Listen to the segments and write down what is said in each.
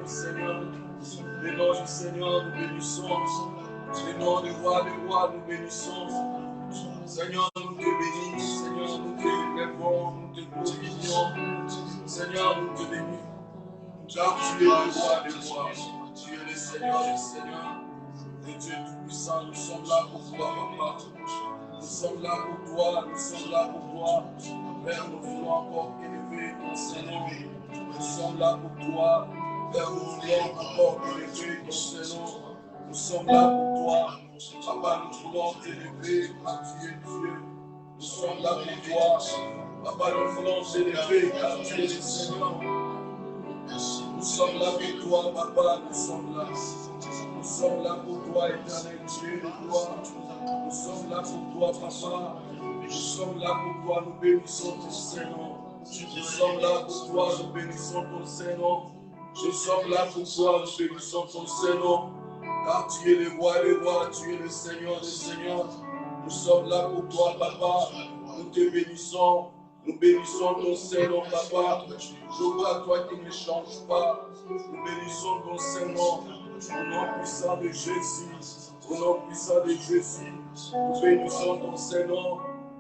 du Seigneur. Le nom du Seigneur, nous bénissons. Le nom du roi, nous bénissons. Seigneur, nous te bénissons. Seigneur, nous te élevons, nous te glorifions. Seigneur, nous te bénissons. Car tu es le roi des rois. Tu es le Seigneur des seigneurs. Et Dieu tout-puissant, nous sommes là pour toi, papa. Nous sommes là pour toi, nous sommes là pour toi. Père, nous voulons encore élever ton Seigneur. Nous sommes là pour toi. Père, nous voulons encore élever ton Seigneur. Nous sommes là pour toi. Papa, nous voulons t'élever car tu es Dieu. Nous sommes là pour toi. Papa, nous voulons t'élever car tu es le Seigneur. Nous sommes là pour toi, papa, nous sommes là. Nous sommes là pour toi, éternel Dieu de gloire. Nous sommes là pour toi, papa. Nous sommes là pour toi, nous bénissons ton Seigneur. Nous sommes là pour toi, nous bénissons ton Seigneur. Nous sommes là pour toi, nous bénissons ton Seigneur. Car tu es le roi des rois, tu es le Seigneur des seigneurs. Nous sommes là pour toi, papa. Nous te bénissons. Nous bénissons ton Seigneur, papa. Je vois toi qui ne change pas. Nous bénissons ton Seigneur. Au nom puissant de Jésus. Au nom puissant de Jésus. Nous bénissons ton Seigneur.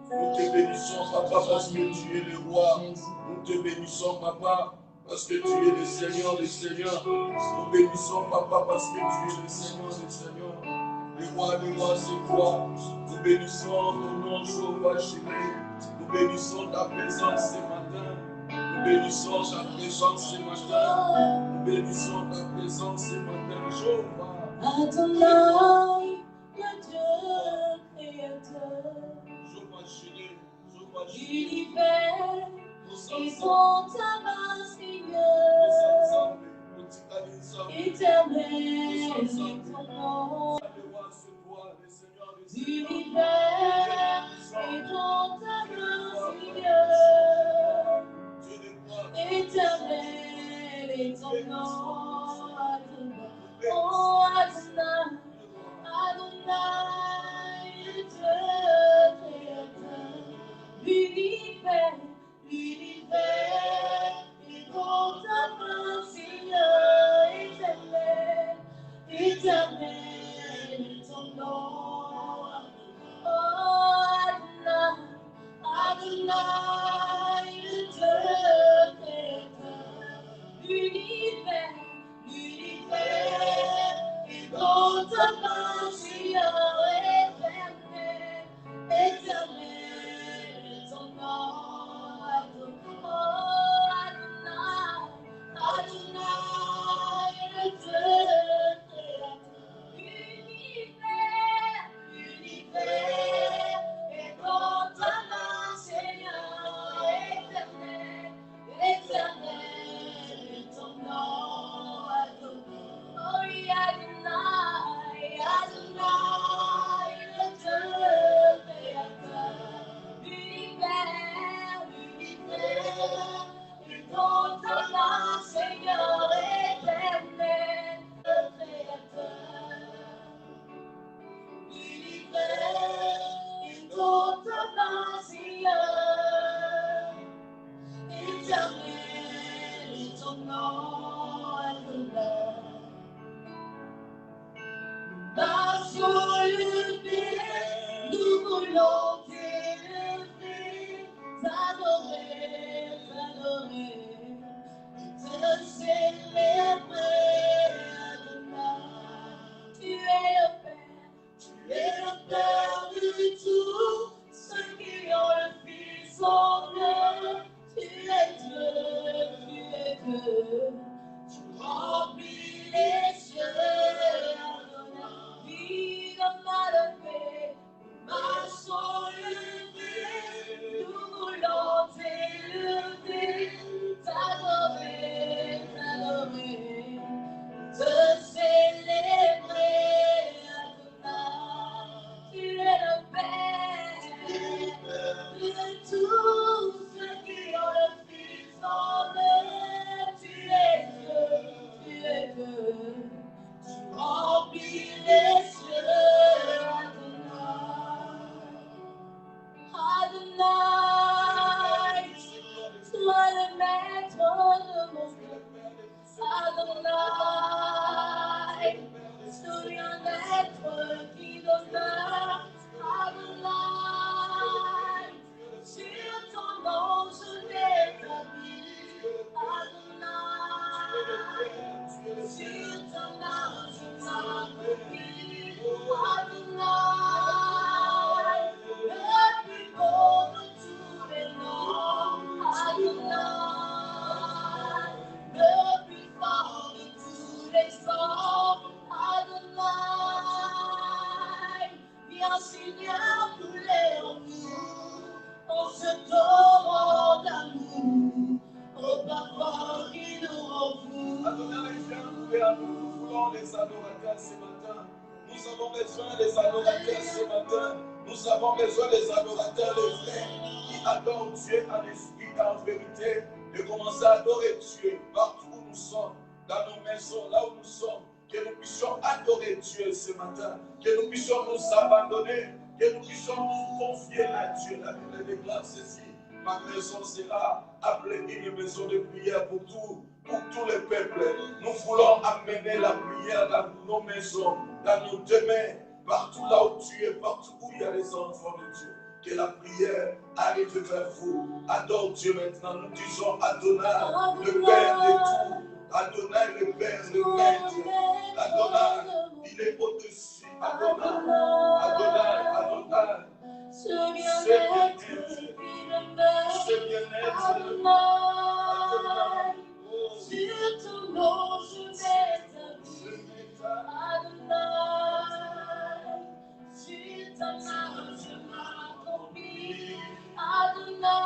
Nous te bénissons, papa, parce que tu es le roi. Nous te bénissons, papa, parce que tu es le Seigneur des seigneurs. Nous bénissons, papa, parce que tu es le Seigneur des seigneurs. Le roi des rois, c'est toi. Nous bénissons ton nom, Jéhovah Jireh. Nous bénissons ta présence ce matin. Nous bénissons ta présence ce matin. Nous bénissons ta présence ce matin, Jéhovah. Adonai, le Dieu créateur. L'univers et son tabac, Seigneur. Éternel est ton nom. L'univers et ton tabac, Seigneur. Éternel est ton nom. Oh Adonai, Adonai, le Dieu créateur. L'univers est ton tabac, Seigneur. Éternel, éternel est ton nom. Oh Adonai, Adonai, le Dieu créateur. L'univers est ton tabac, Seigneur. Éternel, éternel est ton nom. Oh Adonai, Adonai, le Dieu créateur. L'univers est ton tabac, Seigneur. des adorateurs ce matin. Nous avons besoin des adorateurs ce matin. Nous avons besoin des adorateurs, les frères, qui adorent Dieu en esprit et en vérité, de commencer à adorer Dieu partout où nous sommes, dans nos maisons, là où nous sommes, que nous puissions adorer Dieu ce matin, que nous puissions nous abandonner, que nous puissions nous confier à Dieu. La Bible déclare ceci: ma maison sera appelée une maison de prière pour tous les peuples. Nous voulons amener la prière dans nos maisons, dans nos demeures, partout là où tu es, partout où il y a les enfants de Dieu. Que la prière arrive vers vous. Adore Dieu maintenant. Nous disons Adonai, le Père de tout. Adonai, le Père, le Maître. Adonai, il est au-dessus. Adonai, Adonai, Adonai. C'est bien-être. C'est bien-être. Adonai. Sur ton nom, je m'établis. Adonai. Sur ta main, je m'accomplis. Adonai.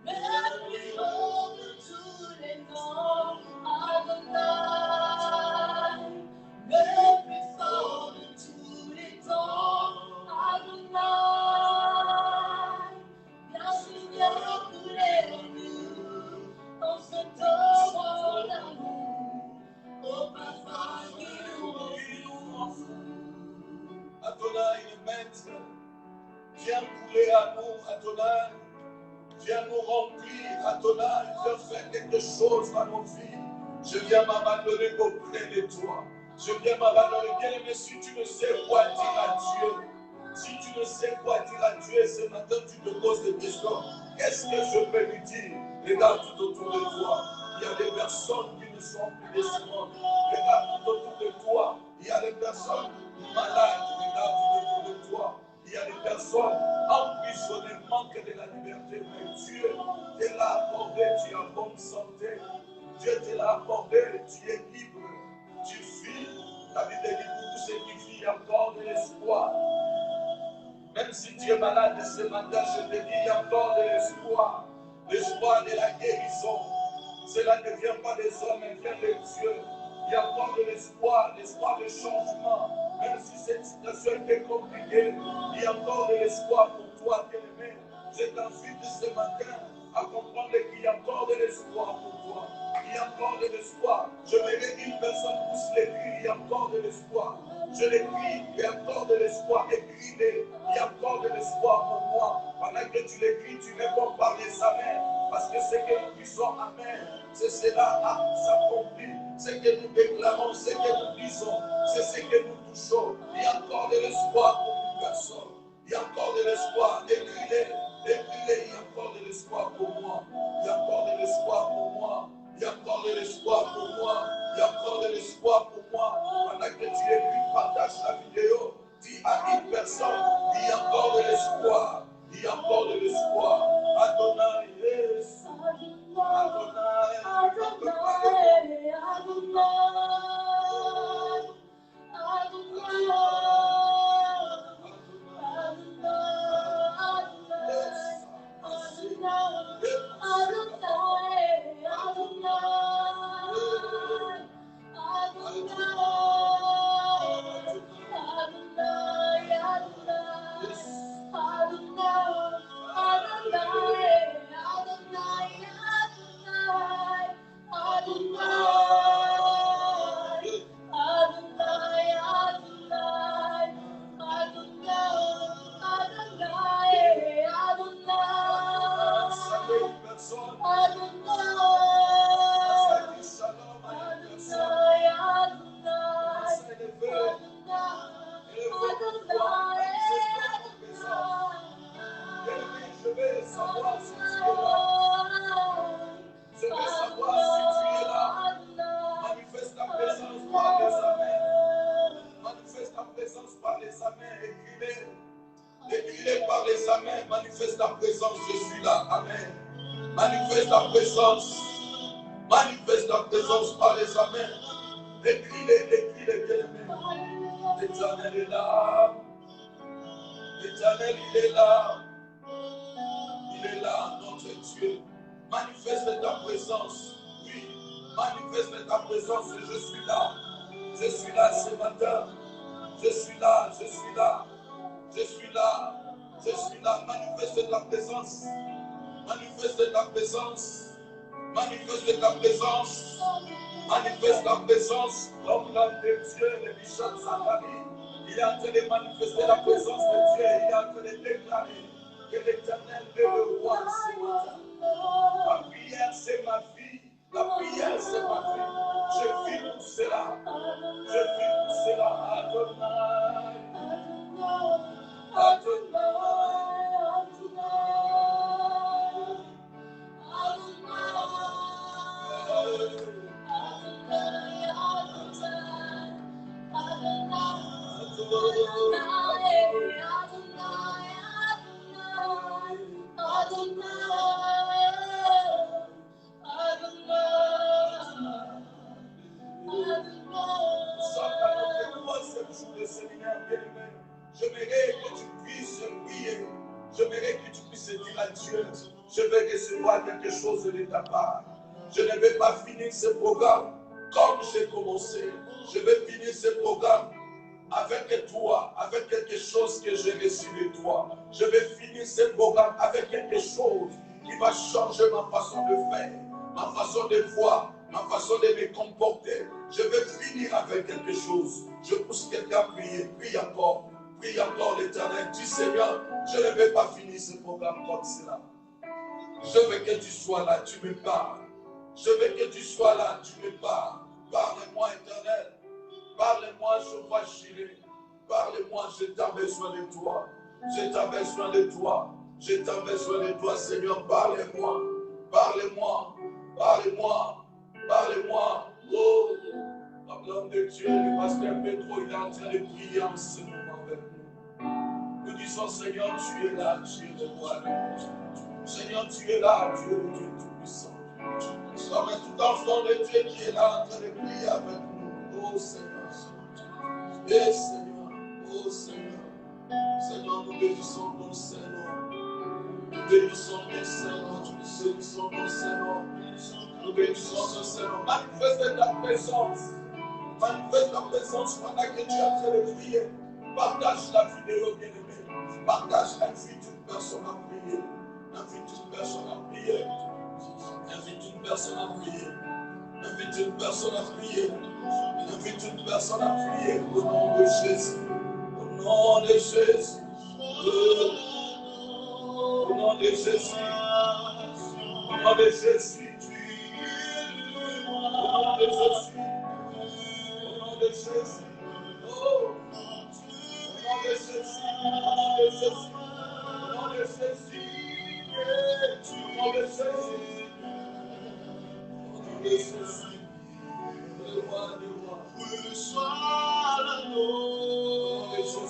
Le plus haut de tous les noms. Adonai. Le plus fort de tous les temps. Adonai. Viens Seigneur couler en nous. On se donne d'amour. Au parfum qui nous en fout. Adonai, le Maître, viens couler à nous, Adonai. Viens nous remplir, Adonai. Viens faire quelque chose dans nos vies. Je viens m'abandonner auprès de toi. Je viens m'abandonner. Bien-aimé, si tu ne sais quoi dire à Dieu, si tu ne sais quoi dire à Dieu, ce matin tu te poses des questions. Qu'est-ce que je peux lui dire? Regarde tout autour de toi. Il y a des personnes qui ne sont plus de ce monde. Regarde tout autour de toi. Il y a des personnes malades. Regarde tout autour de toi. Il y a des personnes emprisonnées, manquent de la liberté. Mais Dieu te l'a accordé, tu es en bonne santé. Dieu te l'a accordé, tu es libre. Tu vis. La Bible dit pour tous ceux qui vivent encore de l'espoir. Même si tu es malade ce matin, je te dis, il y a encore de l'espoir. L'espoir de la guérison. Cela ne vient pas des hommes, mais vient de Dieu. Il y a encore de l'espoir, l'espoir de changement. Même si cette situation est compliquée, il y a encore de l'espoir pour toi, bien-aimé. Je t'invite ce matin à comprendre qu'il y a encore de l'espoir pour toi. Il y a encore de l'espoir. Je verrai une personne pousse les cris, il y a encore de l'espoir. Je l'écris, il y a encore de l'espoir. Écris-les, il y a encore de l'espoir pour moi. Pendant que tu l'écris, tu réponds par les amens. Parce que ce que nous puissions, amen, c'est cela à s'accomplir. Ce que nous déclarons, ce que nous disons, c'est ce que nous touchons. Il y a encore de l'espoir pour une personne. Il y a encore de l'espoir. Écris-les, écris-les, il y a encore de l'espoir pour moi. Il y a encore de l'espoir pour moi. Il y a encore de l'espoir pour moi. Il y a encore de l'espoir pour moi. Pendant que tu écris, partage la vidéo. Dis à une personne, il y a encore de l'espoir. Il y a encore de l'espoir. Adonai, yes. Adonai, Adonai, manifeste ta présence, je suis là. Amen. Manifeste ta présence. Manifeste ta présence par les amens. Écris-les, bien-aimés. L'Éternel est là. L'Éternel, il est là. Il est là, notre Dieu. Manifeste ta présence. Oui. Manifeste ta présence, je suis là. Je suis là ce matin. Je suis là, je suis là. Je suis là. Je suis là. Manifeste ta présence. Manifeste ta présence. Manifeste ta présence. Manifeste ta présence. Comme l'homme de Dieu, le bishop Zacharie. Il est en train de manifester la présence de Dieu. Il est en train de déclarer que l'Éternel est le roi ce matin. La prière, c'est ma vie. La prière, c'est ma vie. Je vis pour cela. Je vis pour cela. Adonai. J'aimerais que tu puisses prier. J'aimerais que tu puisses dire à Dieu, je vais recevoir quelque chose de ta part. Je ne vais pas finir ce programme comme j'ai commencé. Je vais finir ce programme avec toi, avec quelque chose que j'ai reçu de toi. Je vais finir ce programme avec quelque chose qui va changer ma façon de faire, ma façon de voir, ma façon de me comporter. Je vais finir avec quelque chose. Je pousse quelqu'un à prier. Prie encore l'Éternel. Dis Seigneur, je ne vais pas finir ce programme comme cela. Je veux que tu sois là, tu me parles. Je veux que tu sois là, tu me parles. Parle-moi, Éternel. Parle-moi, je vois Jireh. Parle-moi, j'ai tant besoin de toi. J'ai tant besoin de toi. J'ai tant besoin de toi, Seigneur. Parle-moi. Parle-moi. Parle-moi. Parle-moi. Oh, l'homme de Dieu, le pasteur Pedro, il est en train de prier en ce moment avec nous. Nous disons, Seigneur, tu es là, tu es le roi. Seigneur, tu es là, tu es le Dieu tout-puissant. Comme un tout enfant de Dieu qui est là en train de prier avec nous. Oh Seigneur. Et Seigneur. Oh Seigneur. Seigneur, nous bénissons ton Seigneur. Nous bénissons ton Seigneur. Nous bénissons ton Seigneur. Nous bénissons ton Seigneur. Manifeste ta présence. Manifeste ta présence pendant que tu es en train de prier. Partage la vidéo, bien-aimée. Partage, invite une personne à prier. Invite une personne à prier. Invite une personne à prier. Invite une personne à prier. Invite une personne à prier au nom de Jésus. Au nom de Jésus. Au nom de Jésus. Au nom de Jésus. Au nom de Jésus. Au nom de Jésus. Oh. Au nom de Jésus. Au nom de Jésus. Au nom de Jésus. Au nom de Jésus. Jésus, le roi des rois, que soit l'adoration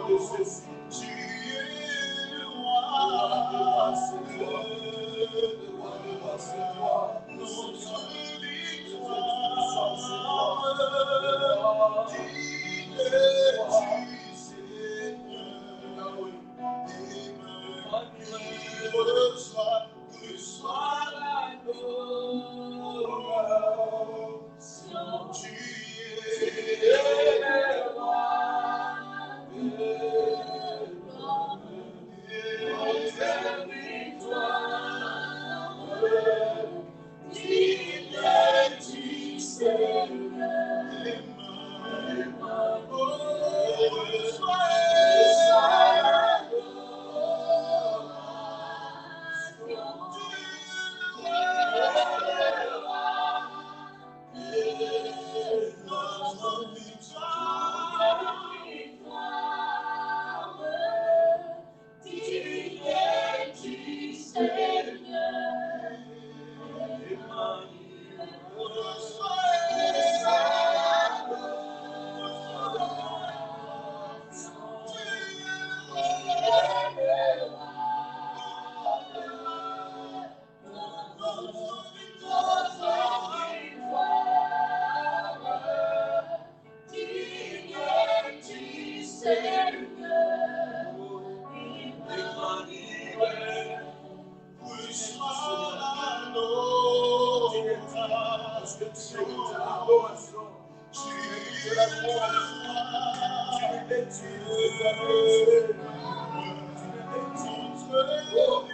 de Jésus. Tu es le roi, c'est toi. Le roi des rois, c'est toi. Notre victoire, digne du Seigneur. Que soit l'adoration, tu es le roi, notre victoire, digne du Seigneur. que tu mérites l'adoration. Tu mérites la gloire. Tu mérites l'éternité. Tu mérites oh,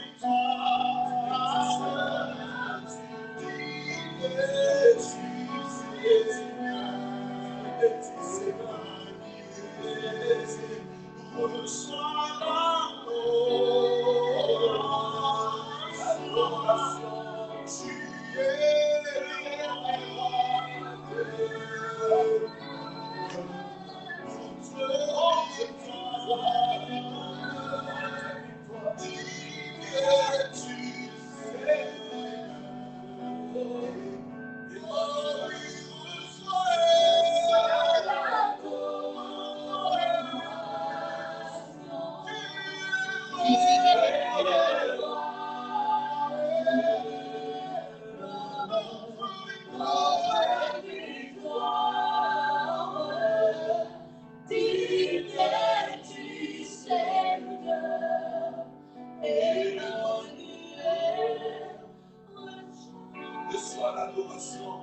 reçois l'adoration.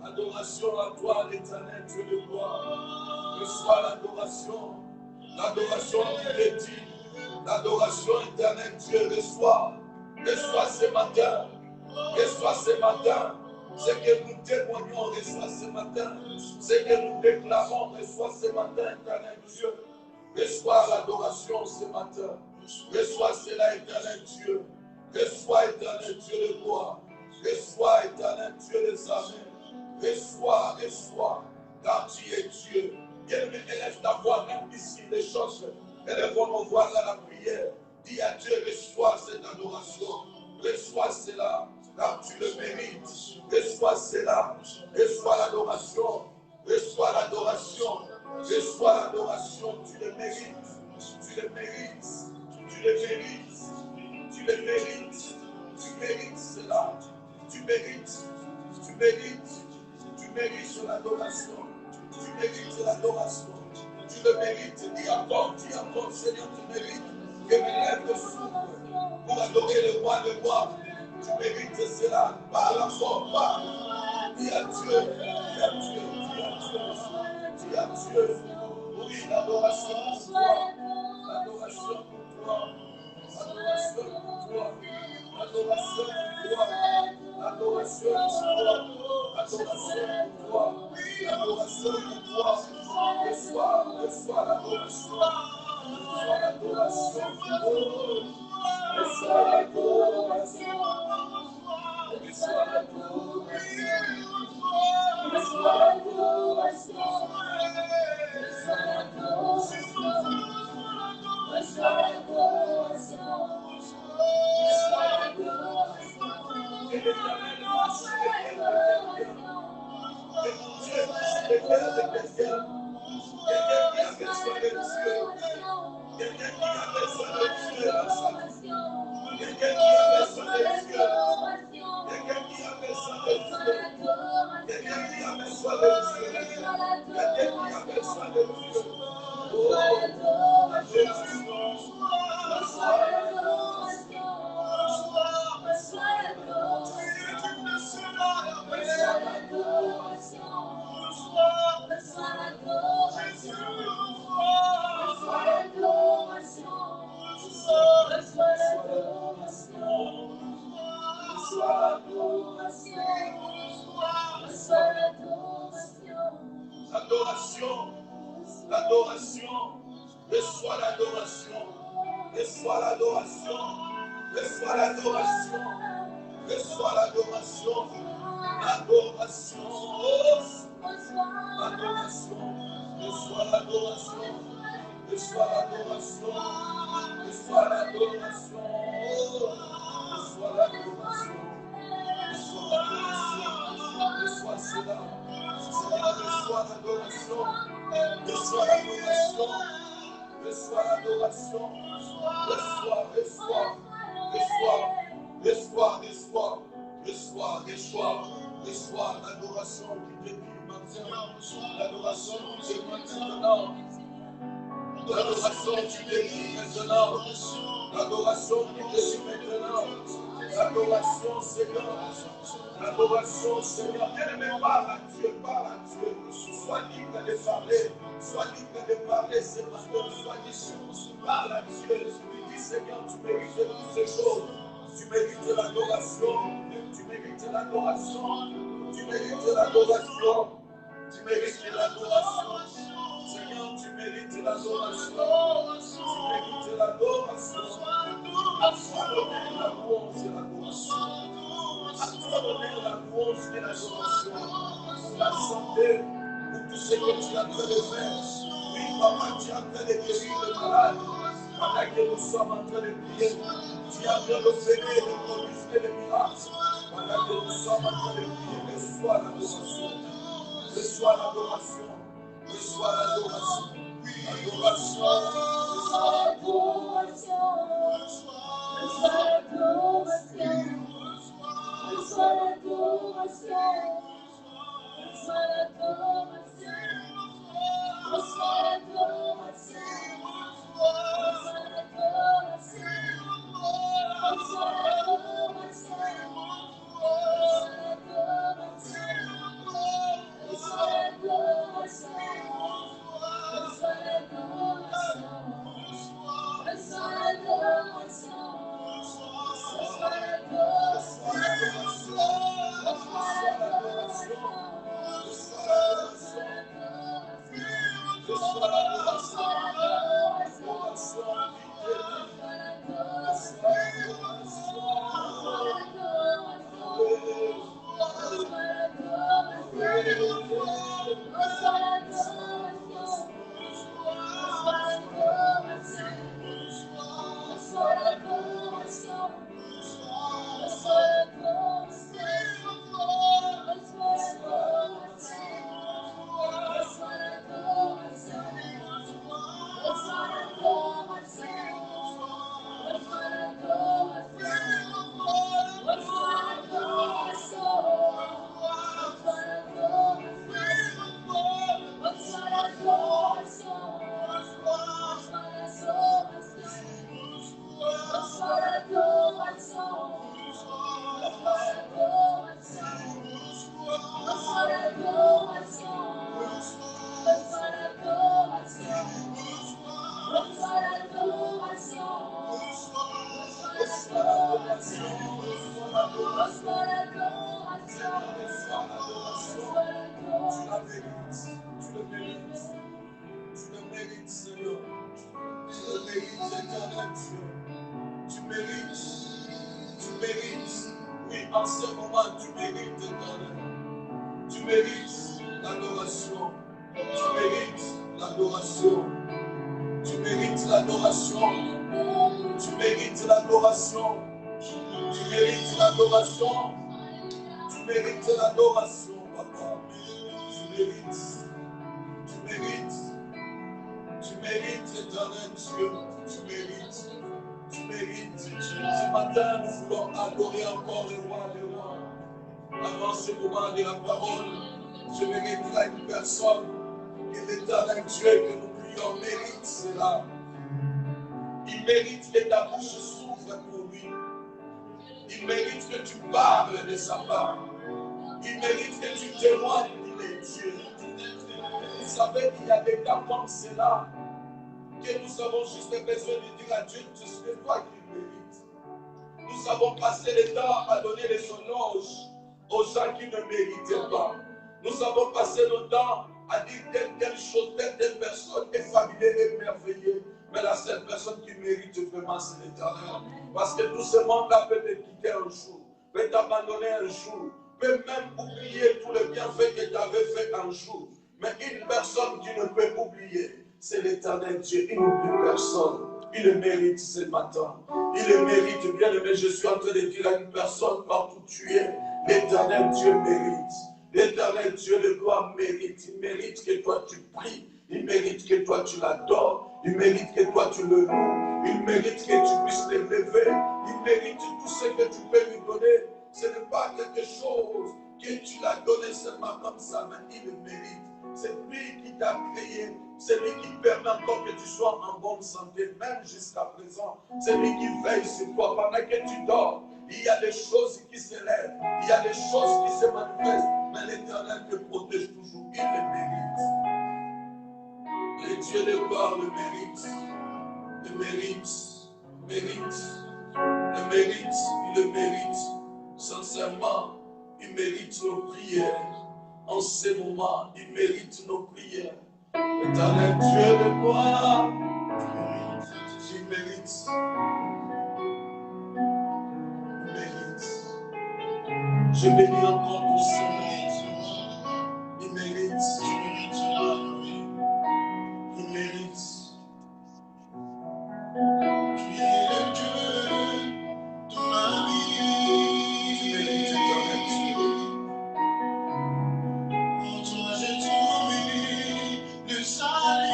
Adoration à toi, l'Éternel, Dieu de gloire. Reçois l'adoration. L'adoration qui est dit. L'adoration éternelle, Dieu, reçois. Reçois ce matin. Reçois ce matin. Ce que nous témoignons, reçois ce matin. Ce que nous déclarons, reçois ce matin, éternel Dieu. Reçois l'adoration ce matin. Reçois cela, éternel Dieu. Reçois, éternel Dieu de gloire. Reçois, éternel Dieu des armées. Reçois, reçois, car tu es Dieu. Bien-aimé, élève ta voix, même ici, les choses. Élèvons nos voix dans la prière. Dis à Dieu, reçois cette adoration. Reçois cela, car tu le mérites. Reçois cela. Reçois l'adoration. Reçois l'adoration. Reçois l'adoration. Tu le mérites. Tu le mérites. Tu le mérites. Tu le mérites. Tu mérites cela. Tu mérites. Tu mérites. Tu mérites l'adoration. Tu mérites l'adoration. Tu le mérites. Dis encore, Seigneur, tu mérites que mes lèvres s'ouvrent pour adorer le roi de roi. Tu mérites cela. Par la foi, par. Dis à Dieu, dis à Dieu, dis à Dieu, dis à Dieu. Oui, l'adoration pour toi. L'adoration pour toi. L'adoration pour toi. L'adoration pour toi. L'adoration pour toi. L'adoration pour toi. L'adoration pour toi. Reçois, reçois l'adoration. Reçois l'adoration pour toi. Reçois l'adoration. Reçois l'adoration. Reçois l'adoration. Reçois l'adoration. Reçois l'adoration. L'adoration, l'adoration, reçois l'adoration, reçois l'adoration, reçois l'adoration, reçois l'adoration, l'adoration, l'adoration, reçois l'adoration, reçois l'adoration, reçois l'adoration, reçois l'adoration, reçois l'adoration, reçois cela. Reçois l'adoration, reçois l'adoration, reçois l'adoration, reçois, reçois, reçois, reçois, reçois, reçois, reçois l'adoration qui te dit maintenant, l'adoration qui te dit maintenant, L'adoration, tu mérites maintenant. L'adoration qui te suit maintenant. L'adoration, Seigneur. L'adoration, Seigneur. Bien-aimé, parle à Dieu, parle à Dieu. Sois libre de parler. Sois libre de parler, Seigneur. Sois libre. Parle à Dieu. Dis, Seigneur, tu mérites toutes ces choses. Tu mérites l'adoration. Tu mérites l'adoration. Tu mérites l'adoration. Tu mérites l'adoration. Seigneur, tu mérites l'adoration. Tu mérites l'adoration. À toi donner la louange et l'adoration. À toi donner la louange et l'adoration. Pour la santé, pour tout ce que tu as fait de faire. Oui, papa, tu as fait de guérir le malade. Pendant que nous sommes en train de prier, tu as fait d'opérer, de produire des miracles. Pendant que nous sommes en train de prier, reçois l'adoration. Reçois l'adoration. Reçois l'adoration. L'adoration. En ce moment, tu mérites l'éternel. Tu mérites l'adoration. Tu mérites l'adoration. Tu mérites l'adoration. Tu mérites l'adoration. Tu mérites l'adoration. Tu mérites l'adoration, papa. Tu mérites. Tu mérites. Tu mérites, éternel Dieu. Tu mérites. Tu mérites. Ce matin, nous voulons adorer encore le roi des rois. Avant ce moment de la parole, je mérite à une personne que l'éternel Dieu que nous prions mérite cela. Il mérite que ta bouche s'ouvre pour lui. Il mérite que tu parles de sa part. Il mérite que tu témoignes qu'il est Dieu. Vous savez qu'il y a des cas comme cela que nous avons juste besoin de dire à Dieu, c'est toi qui mérites. Nous avons passé le temps à donner les éloges aux gens qui ne méritaient pas. Nous avons passé le temps à dire telle chose, telle personne est fabuleuse et merveilleuse. Mais la seule personne qui mérite vraiment, c'est l'Éternel. Parce que tout ce monde-là peut te quitter un jour, peut t'abandonner un jour, peut même oublier tout le bienfait que tu avais fait un jour. Mais une personne qui ne peut oublier, c'est l'Éternel Dieu. Il n'oublie personne. Il le mérite ce matin. Il le mérite, bien aimé. Je suis en train de dire à une personne partout où tu es, l'Éternel Dieu mérite. L'Éternel Dieu de gloire mérite. Il mérite que toi tu pries. Il mérite que toi tu l'adores. Il mérite que toi tu le loues. Il mérite que tu puisses l'élever. Il mérite tout ce que tu peux lui donner. Ce n'est pas quelque chose que tu l'as donné seulement comme ça, mais il le mérite. C'est lui qui t'a créé. C'est lui qui permet encore que tu sois en bonne santé, même jusqu'à présent. C'est lui qui veille sur toi pendant que tu dors. Il y a des choses qui se lèvent. Il y a des choses qui se manifestent. Mais l'Éternel te protège toujours. Il le mérite. Le Dieu de gloire le mérite. Le mérite. Mérite. Le mérite. Il le mérite. Sincèrement, il mérite nos prières. En ces moments, il mérite nos prières. Éternel Dieu de gloire, tu mérites. Il mérite. Je bénis encore ton Saint-Nom. Il mérite. Il mérite. Tu es le Dieu de ma vie. Tu mérites, éternel Dieu. En toi j'ai trouvé le salut.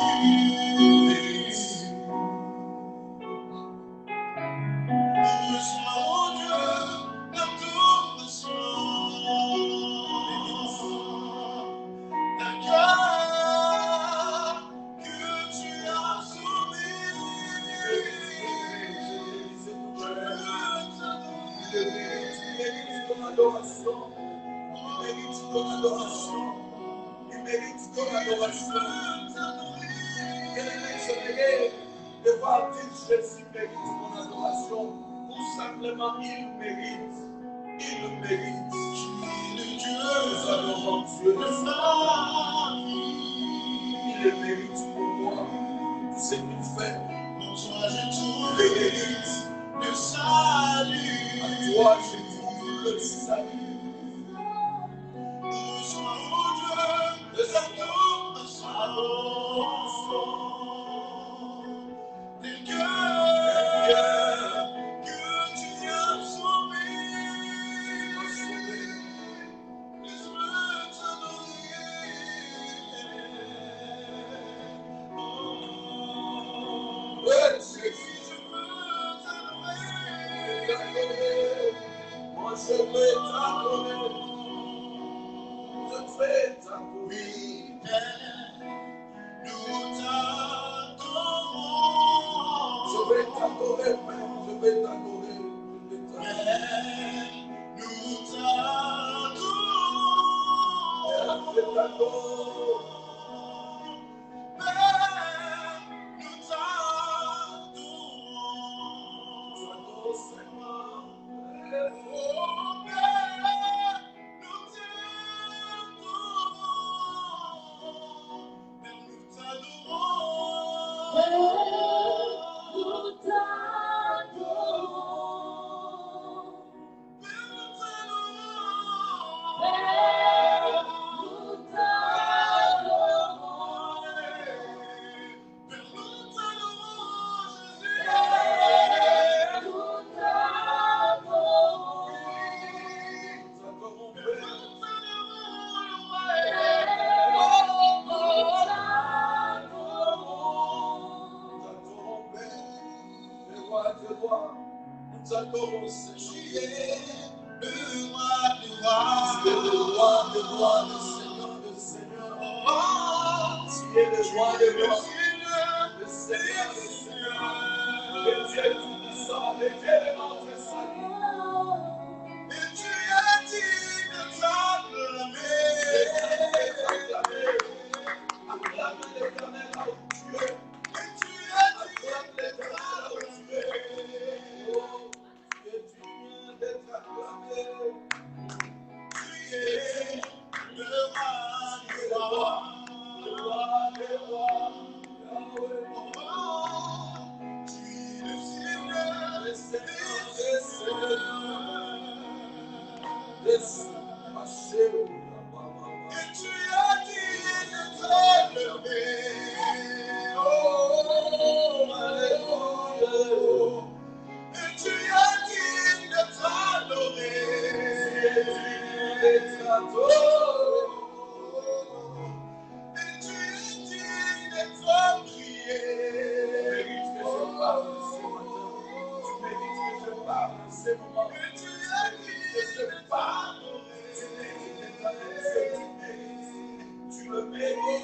Il mérite ton adoration. Bien-aimé, de voir dire Jésus mérite mon adoration. Tout simplement, il mérite. Il le mérite. Le Dieu, nous adorons Dieu. Il le mérite pour moi. Tout ce qu'il fait. Il le mérite. Le salut. À toi, je trouve le salut. Tu le mérites.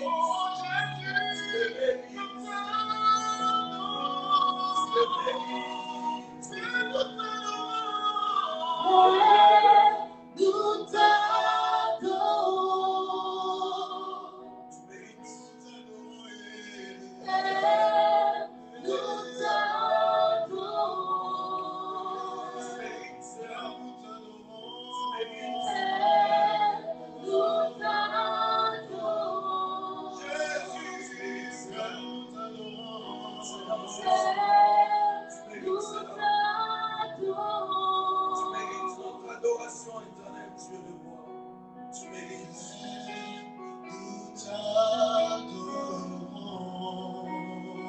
Adoration éternelle, Dieu de gloire. Tu mérites.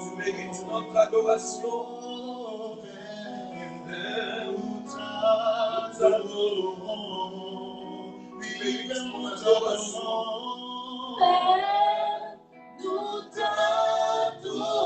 Tu mérites notre adoration. Nous t'adorons. Tu mérites mon adoration. Nous t'adorons.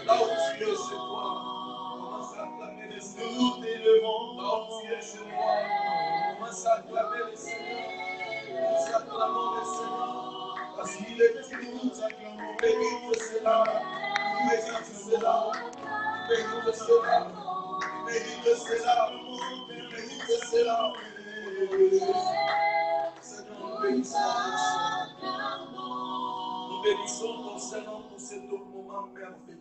Là où tu es chez toi, commence à acclamer les Seigneurs. Là où tu es chez toi, commence à acclamer les Seigneurs. Nous acclamons les Seigneurs parce qu'il est digne. Nous mérite cela. Nous mérite cela. Nous mérite cela. Nous mérite cela. Nous mérite cela. Seigneur, nous bénissons ton Seigneur pour ce moment merveilleux.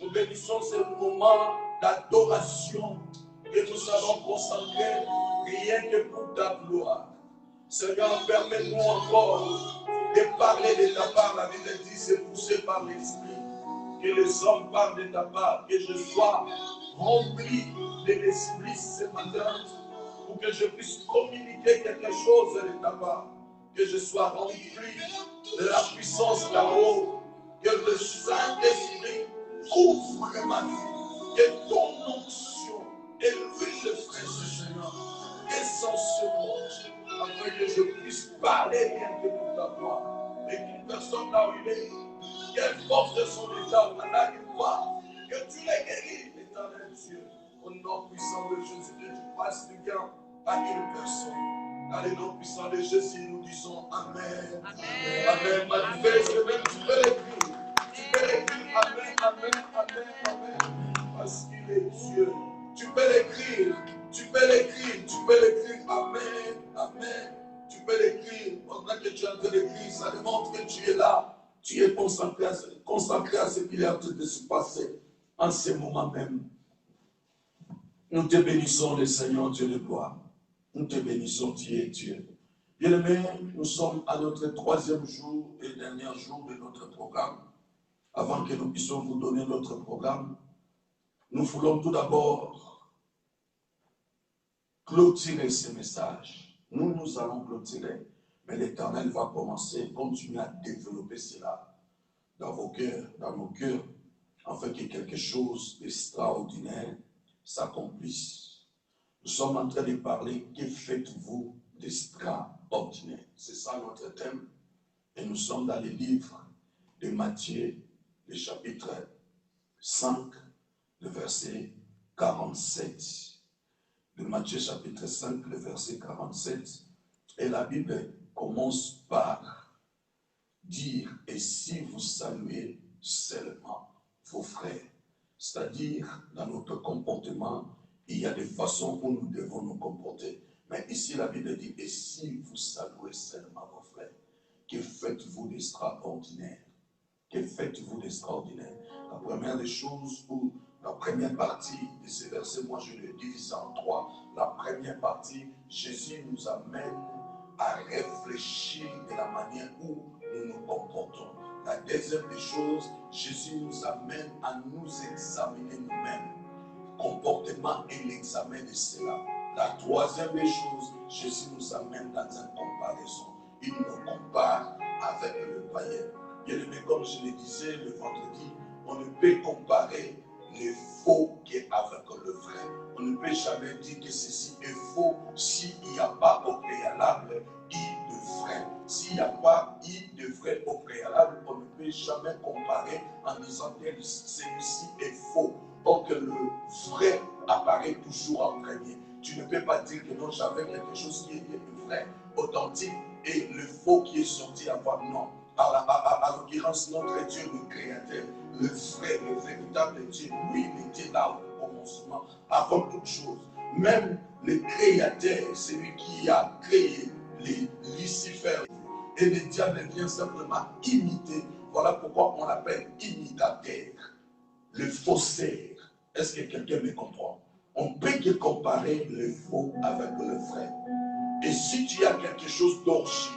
Nous bénissons ce moment d'adoration que nous allons consacrer rien que pour ta gloire. Seigneur, permets-nous encore de parler de ta part. La Bible dit, c'est poussé par l'Esprit que les hommes parlent de ta part, que je sois rempli de l'Esprit ce matin pour que je puisse communiquer quelque chose de ta part, que je sois rempli de la puissance d'en-haut, que le Saint-Esprit couvre ma vie, que ton onction et l'huile fraîche, Seigneur, descend sur moi, afin que je puisse parler bien que pour ta gloire, et qu'une personne là où il est, qu'elle force de son état, n'arrive pas, que tu les guéris, éternel Dieu, au nom puissant de Jésus, que tu passes du gain à une personne. Dans le nom puissant de Jésus, nous disons Amen. Amen. Amen. Manifeste, même tu peux l'écrire. Tu peux l'écrire. Amen, Amen, Amen, Amen. Parce qu'il est Dieu. Tu peux l'écrire. Tu peux l'écrire. Tu peux l'écrire. Amen, Amen. Tu peux l'écrire. Pendant que tu es en train d'écrire, ça démontre que tu es là. Tu es concentré à ce qu'il est en train de se passer en ce moment même. Nous te bénissons, le Seigneur, Dieu de gloire. Nous te bénissons, Dieu, Dieu. Bien-aimés, nous sommes à notre 3e jour et dernier jour de notre programme. Avant que nous puissions vous donner notre programme, nous voulons tout d'abord clôturer ce message. Nous allons clôturer, mais l'Éternel va continuer à développer cela dans vos cœurs, dans nos cœurs, afin que quelque chose d'extraordinaire s'accomplisse. Nous sommes en train de parler, que faites-vous d'extraordinaire? C'est ça notre thème. Et nous sommes dans le livre de Matthieu, le chapitre 5, le verset 47. De Matthieu chapitre 5, le verset 47. Et la Bible commence par dire, et si vous saluez seulement vos frères, c'est-à-dire dans notre comportement, il y a des façons où nous devons nous comporter. Mais ici, la Bible dit, et si vous saluez seulement vos frères, que faites-vous d'extraordinaire? Que faites-vous d'extraordinaire? La première des choses, ou la première partie de ces versets, moi je le divise en 3. La première partie, Jésus nous amène à réfléchir de la manière où nous nous comportons. La deuxième des choses, Jésus nous amène à nous examiner nous-mêmes. Comportement et l'examen de cela. La troisième des choses, Jésus nous amène dans une comparaison. Il nous compare avec le païen. Bien aimé, comme je le disais le vendredi, on ne peut comparer le faux qu'avec le vrai. On ne peut jamais dire que ceci est faux s'il n'y a pas au préalable i de vrai. S'il n'y a pas i de vrai au préalable, on ne peut jamais comparer en disant que celui-ci est apparaît toujours en premier. Tu ne peux pas dire que non, j'avais quelque chose qui était vrai, authentique, et le faux qui est sorti avant. Non. À l'occurrence, notre Dieu, le Créateur, le vrai, le véritable Dieu, lui, il était là au commencement, avant toute chose. Même le Créateur, celui qui a créé les Lucifer, et le diable vient simplement imiter. Voilà pourquoi on l'appelle imitateur, le faussaire. Est-ce que quelqu'un me comprend? On peut que comparer le faux avec le vrai. Et si tu as quelque chose d'origine,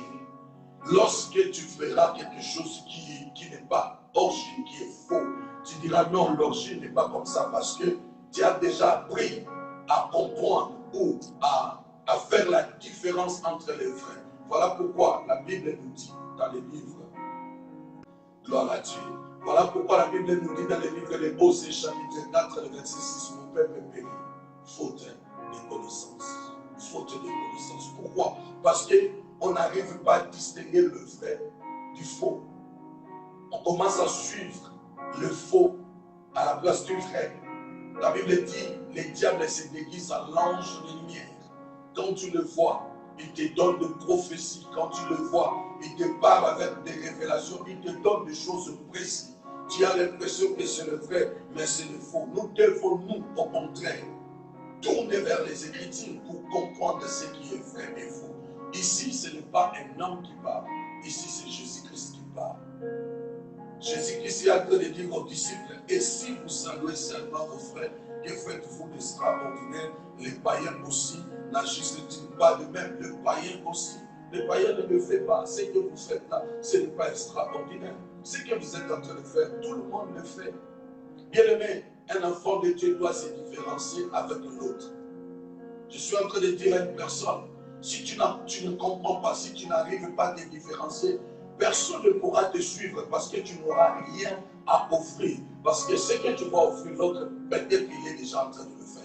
lorsque tu feras quelque chose qui n'est pas origine, qui est faux, tu diras non, l'origine n'est pas comme ça parce que tu as déjà appris à comprendre ou à faire la différence entre les vrais. Voilà pourquoi la Bible nous dit dans les livres, gloire à Dieu. Voilà pourquoi la Bible nous dit dans les livres de Osée, chapitre 4, le verset 6, mon peuple périt, faute de connaissance. Faute de connaissance. Pourquoi? Parce qu'on n'arrive pas à distinguer le vrai du faux. On commence à suivre le faux à la place du vrai. La Bible dit, les diables se déguisent en l'ange de lumière. Quand tu le vois, il te donne des prophéties. Quand tu le vois, il te parle avec des révélations. Il te donne des choses précises. Tu as l'impression que c'est le vrai, mais c'est le faux. Nous devons, nous, au contraire, tourner vers les Écritures pour comprendre ce qui est vrai et faux. Ici, ce n'est pas un homme qui parle. Ici, c'est Jésus-Christ qui parle. Jésus-Christ est en train de dire aux disciples, et si vous saluez seulement vos frères, que faites-vous d'extraordinaire? Les païens aussi n'agissent-ils pas de même? Le païen aussi. Le païen ne le fait pas. Ce que vous faites là, ce n'est pas extraordinaire. Ce que vous êtes en train de faire, tout le monde le fait. Bien-aimé, un enfant de Dieu doit se différencier avec l'autre. Je suis en train de dire à une personne, si tu ne comprends pas, si tu n'arrives pas à te différencier, personne ne pourra te suivre parce que tu n'auras rien à offrir. Parce que ce que tu vas offrir l'autre, peut-être qu'il est déjà en train de le faire.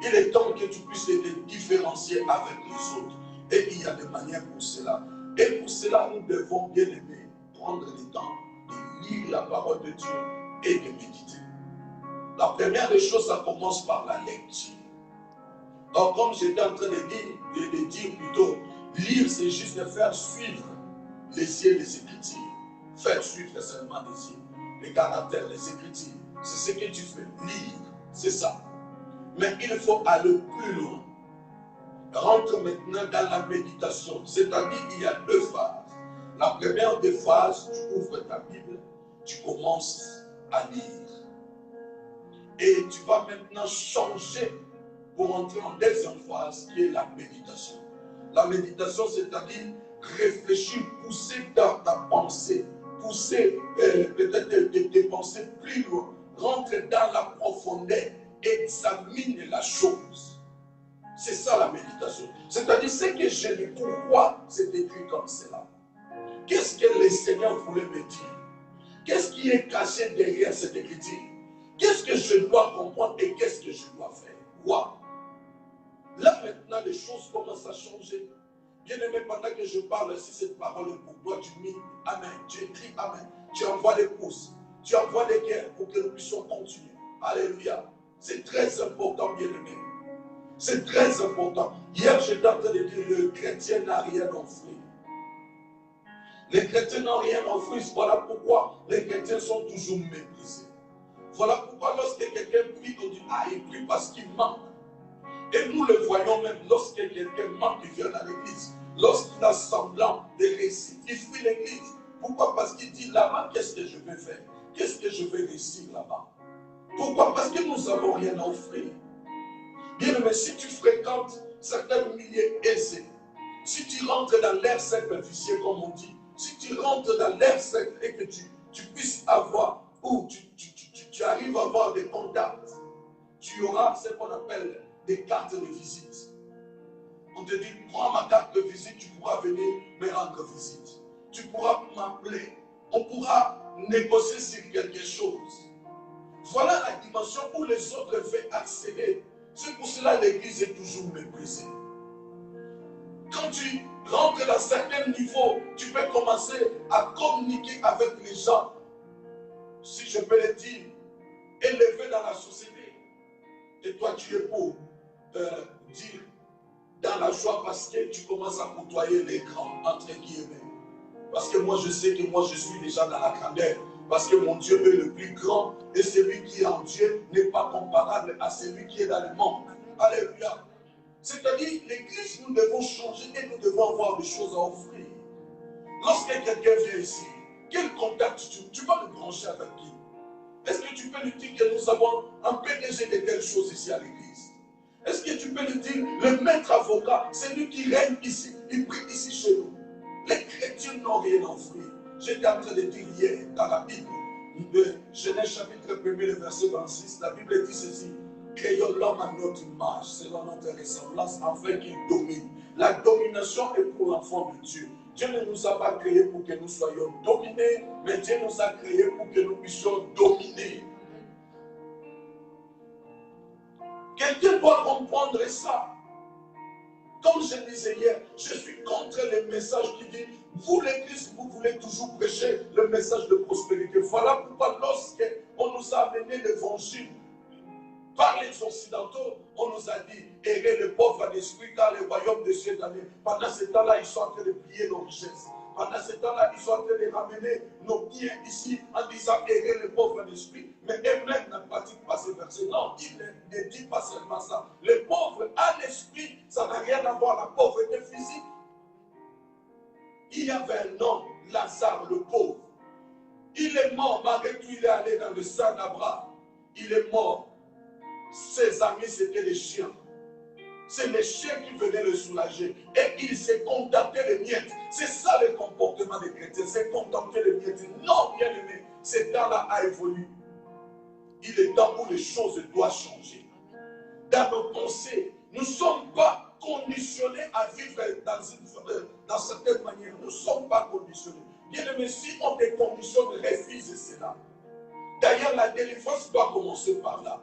Il est temps que tu puisses te différencier avec les autres. Et il y a des manières pour cela. Et pour cela, nous devons bien aimer prendre le temps de lire la parole de Dieu et de méditer. La première des choses, ça commence par la lecture. Donc, comme j'étais en train de dire plutôt, lire, c'est juste de faire suivre les yeux des Écritures. Faire suivre seulement les yeux, les caractères, les Écritures. C'est ce que tu fais, lire, c'est ça. Mais il faut aller plus loin. Rentre maintenant dans la méditation. C'est-à-dire qu'il y a deux phases. La première des phases, tu ouvres ta Bible, tu commences à lire. Et tu vas maintenant changer pour entrer en deuxième phase qui est la méditation. La méditation, c'est-à-dire réfléchir, pousser dans ta pensée, pousser peut-être tes pensées plus loin, rentre dans la profondeur, examine la chose. C'est ça la méditation. C'est-à-dire ce que j'ai lu, pourquoi c'est écrit comme cela? Qu'est-ce que le Seigneur voulait me dire? Qu'est-ce qui est caché derrière cette écriture? Qu'est-ce que je dois comprendre et qu'est-ce que je dois faire? Wow. Là maintenant, les choses commencent à changer. Bien-aimé, pendant que je parle, si cette parole est pour toi, tu mis Amen, tu écris Amen, tu envoies des pouces, tu envoies des guerres pour que nous puissions continuer. Alléluia. C'est très important, bien-aimé. C'est très important. Hier, j'étais en train de dire, le chrétien n'a rien offert. Les chrétiens n'ont rien offert. Voilà pourquoi les chrétiens sont toujours méprisés. Voilà pourquoi lorsque quelqu'un prie, on dit, ah, il prie parce qu'il manque. Et nous le voyons même lorsque quelqu'un manque, il vient à l'église. Lorsqu'il a semblant de réussir, il fuit l'église. Pourquoi? Parce qu'il dit là-bas, qu'est-ce que je vais faire? Qu'est-ce que je vais réussir là-bas? Pourquoi? Parce que nous n'avons rien à offrir. Bien, mais si tu fréquentes certains milieux aisés, si tu rentres dans l'air superficiel, comme on dit, si tu rentres dans l'air sec et que tu puisses avoir, ou tu arrives à avoir des contacts, tu auras ce qu'on appelle des cartes de visite. On te dit, prends ma carte de visite, tu pourras venir me rendre visite. Tu pourras m'appeler. On pourra négocier sur quelque chose. Voilà la dimension où les autres veulent accéder. C'est pour cela que l'église est toujours méprisée. Quand tu rentres dans certains niveaux, tu peux commencer à communiquer avec les gens, si je peux le dire, élevés dans la société. Et toi, tu es pour dire dans la joie parce que tu commences à côtoyer les grands, entre guillemets. Parce que moi, je sais que moi, je suis déjà dans la grandeur. Parce que mon Dieu est le plus grand et celui qui est en Dieu n'est pas comparable à celui qui est dans le monde. Alléluia. C'est-à-dire, l'Église, nous devons changer et nous devons avoir des choses à offrir. Lorsque quelqu'un vient ici, quel contact tu vas le brancher avec qui? Est-ce que tu peux lui dire que nous avons un PDG de telles choses ici à l'Église? Est-ce que tu peux lui dire, le maître avocat, c'est lui qui règne ici, il prie ici chez nous? Les chrétiens n'ont rien à offrir. J'étais en train de dire hier dans la Bible, Genèse chapitre 1, le verset 26, la Bible dit ceci: créons l'homme à notre image, selon notre ressemblance, afin qu'il domine. La domination est pour l'enfant de Dieu. Dieu ne nous a pas créés pour que nous soyons dominés, mais Dieu nous a créés pour que nous puissions dominer. Quelqu'un doit comprendre ça. Comme je disais hier, je suis contre les messages qui disent, vous l'Église, vous voulez toujours prêcher le message de prospérité. Voilà pourquoi lorsqu'on nous a amené l'évangile par les Occidentaux, on nous a dit, errez les pauvres d'esprit car le royaume de Dieu est donné. Pendant ce temps-là, ils sont en train de plier nos richesses. Pendant ce temps-là, ils sont en train de ramener nos biens ici en disant, errez les pauvres d'esprit. Mais eux-mêmes ne pratiquent pas ces versets. Non, il ne dit pas seulement ça. Les pauvres à l'esprit, ça n'a rien à voir avec la pauvreté physique. Il y avait un homme, Lazare le pauvre. Il est mort, malgré tout, il est allé dans le sang d'Abraham. Il est mort. Ses amis, c'était les chiens. C'est les chiens qui venaient le soulager. Et il s'est contenté des miettes. C'est ça le comportement des chrétiens. C'est contenter les miettes. Non, bien aimé, ce temps-là a évolué. Il est temps où les choses doivent changer. Dans nos pensées, nous ne sommes pas conditionnés à vivre dans certaines manières. Nous ne sommes pas conditionnés. Bien aimé, si on te conditionne, refuse cela. D'ailleurs, la délivrance doit commencer par là.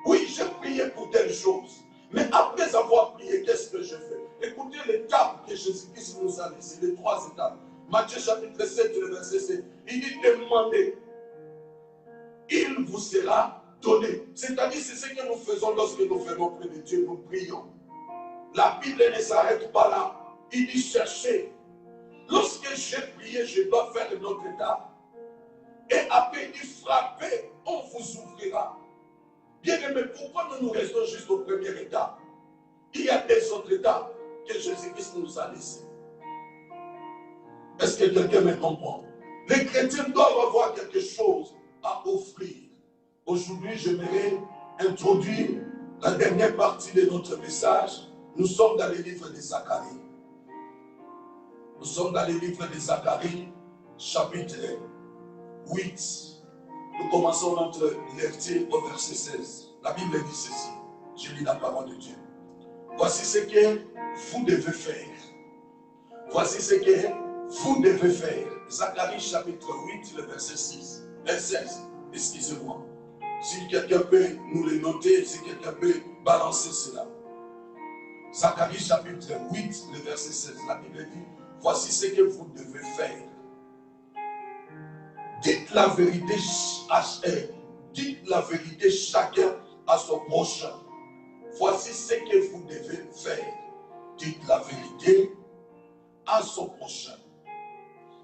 Oui, j'ai prié pour telle chose. Mais après avoir prié, qu'est-ce que je fais? Écoutez l'étape que Jésus-Christ nous a laissée, les 3 étapes. Matthieu chapitre 7, le verset 7. Il dit, demandez, il vous sera donné. C'est-à-dire, c'est ce que nous faisons lorsque nous venons près de Dieu, nous prions. La Bible ne s'arrête pas là. Il dit, cherchez. Lorsque j'ai prié, je dois faire une autre étape. Et après, il dit, frappez, on vous ouvrira. Bien aimé, pourquoi nous restons juste au premier état? Il y a des autres étapes que Jésus-Christ nous a laissées. Est-ce que quelqu'un me comprend? Les chrétiens doivent avoir quelque chose à offrir. Aujourd'hui, j'aimerais introduire la dernière partie de notre message. Nous sommes dans le livre de Zacharie. Nous sommes dans le livre de Zacharie, chapitre 8. Nous commençons notre lecture au verset 16. La Bible dit ceci. Je lis la parole de Dieu. Voici ce que vous devez faire. Voici ce que vous devez faire. Zacharie chapitre 8, le verset 16. Excusez-moi. Si quelqu'un peut nous le noter, si quelqu'un peut balancer cela. Zacharie chapitre 8, le verset 16. La Bible dit, voici ce que vous devez faire. Dites la vérité chacun à son prochain. Voici ce que vous devez faire. Dites la vérité à son prochain.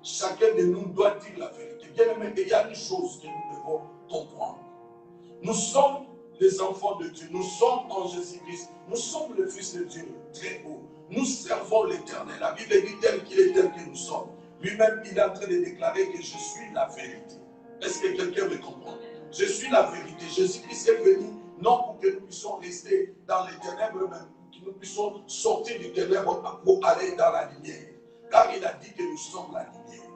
Chacun de nous doit dire la vérité. Bien aimé, il y a une chose que nous devons comprendre. Nous sommes les enfants de Dieu. Nous sommes en Jésus-Christ. Nous sommes le Fils de Dieu, très beau. Nous servons l'Éternel. La Bible dit tel qu'il est, tel que nous sommes. Lui-même, il est en train de déclarer que je suis la vérité. Est-ce que quelqu'un me comprend? Je suis la vérité. Jésus-Christ est venu non pour que nous puissions rester dans les ténèbres, mais que nous puissions sortir du ténèbre pour aller dans la lumière. Car il a dit que nous sommes la lumière.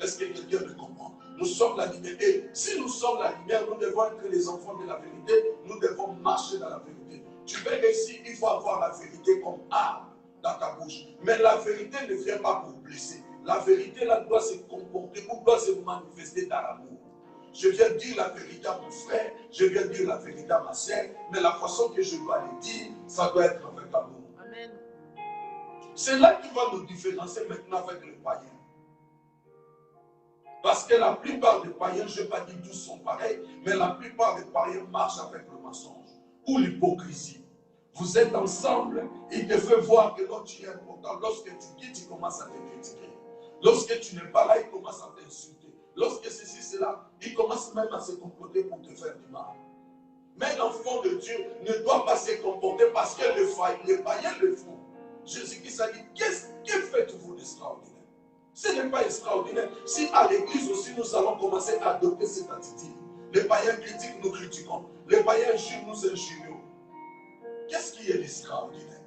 Est-ce que quelqu'un me comprend? Nous sommes la lumière. Et si nous sommes la lumière, nous devons être les enfants de la vérité. Nous devons marcher dans la vérité. Tu veux réussir, il faut avoir la vérité comme arme dans ta bouche. Mais la vérité ne vient pas pour blesser. La vérité là doit se comporter ou doit se manifester dans l'amour. Je viens dire la vérité à mon frère, je viens dire la vérité à ma sœur, mais la façon que je dois le dire, ça doit être avec amour. Amen. C'est là qui va nous différencier maintenant avec le païen. Parce que la plupart des païens, je ne vais pas dire tous sont pareils, mais la plupart des païens marchent avec le mensonge ou l'hypocrisie. Vous êtes ensemble, il te fait voir que l'autre est important. Lorsque tu quittes, il commence à te critiquer. Lorsque tu n'es pas là, il commence à t'insulter. Lorsque ceci, cela, il commence même à se comporter pour te faire du mal. Mais l'enfant de Dieu ne doit pas se comporter parce que les païens le font. Jésus-Christ a dit, que faites-vous d'extraordinaire? Ce n'est pas extraordinaire. Si à l'église aussi nous allons commencer à adopter cette attitude, les païens critiquent, nous critiquons. Les païens injurent, nous injurions. Qu'est-ce qui est d'extraordinaire?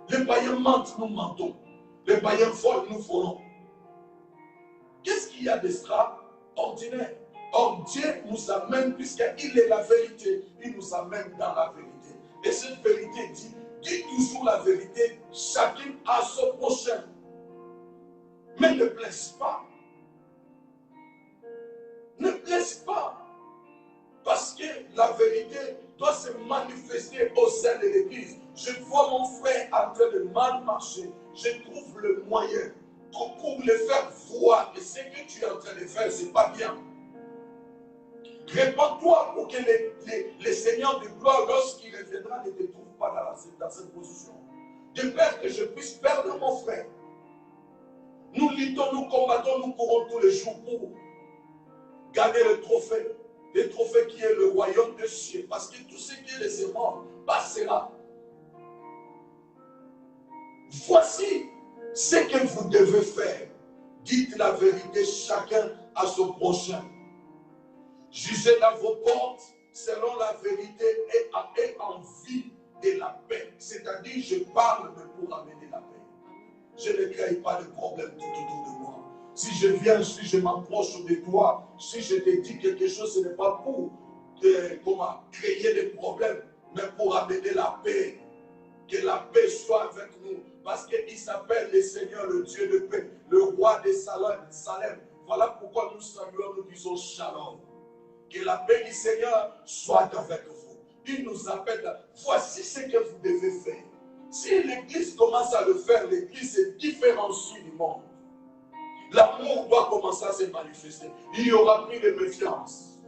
Les païens mentent, nous mentons. Les païens volent, nous volons. Qu'est-ce qu'il y a d'extraordinaire? Or, Dieu nous amène, puisqu'il est la vérité, il nous amène dans la vérité. Et cette vérité dit toujours la vérité, chacun à son prochain. Mais ne blesse pas. Ne blesse pas. Parce que la vérité doit se manifester au sein de l'église. Je vois mon frère en train de mal marcher. Je trouve le moyen pour le faire voir que ce que tu es en train de faire, ce n'est pas bien. Réponds-toi pour que les seigneurs de gloire, lorsqu'il reviendra, ne te trouvent pas dans cette position. De peur que je puisse perdre mon frère. Nous luttons, nous combattons, nous courons tous les jours pour gagner le trophée qui est le royaume des cieux. Parce que tout ce qui est les morts passera. Voici ce que vous devez faire. Dites la vérité chacun à son prochain. Jugez dans vos portes selon la vérité et en vue de la paix. C'est-à-dire, je parle pour amener la paix. Je ne crée pas de problème tout autour de moi. Si je viens, si je m'approche de toi, si je te dis quelque chose, ce n'est pas pour créer des problèmes, mais pour amener la paix. Que la paix soit avec nous. Parce qu'il s'appelle le Seigneur, le Dieu de paix, le roi de Salem. Voilà pourquoi nous saluons, nous disons shalom. Que la paix du Seigneur soit avec vous. Il nous appelle, voici ce que vous devez faire. Si l'Église commence à le faire, l'Église se différencie du monde. L'amour doit commencer à se manifester. Il n'y aura plus de méfiance.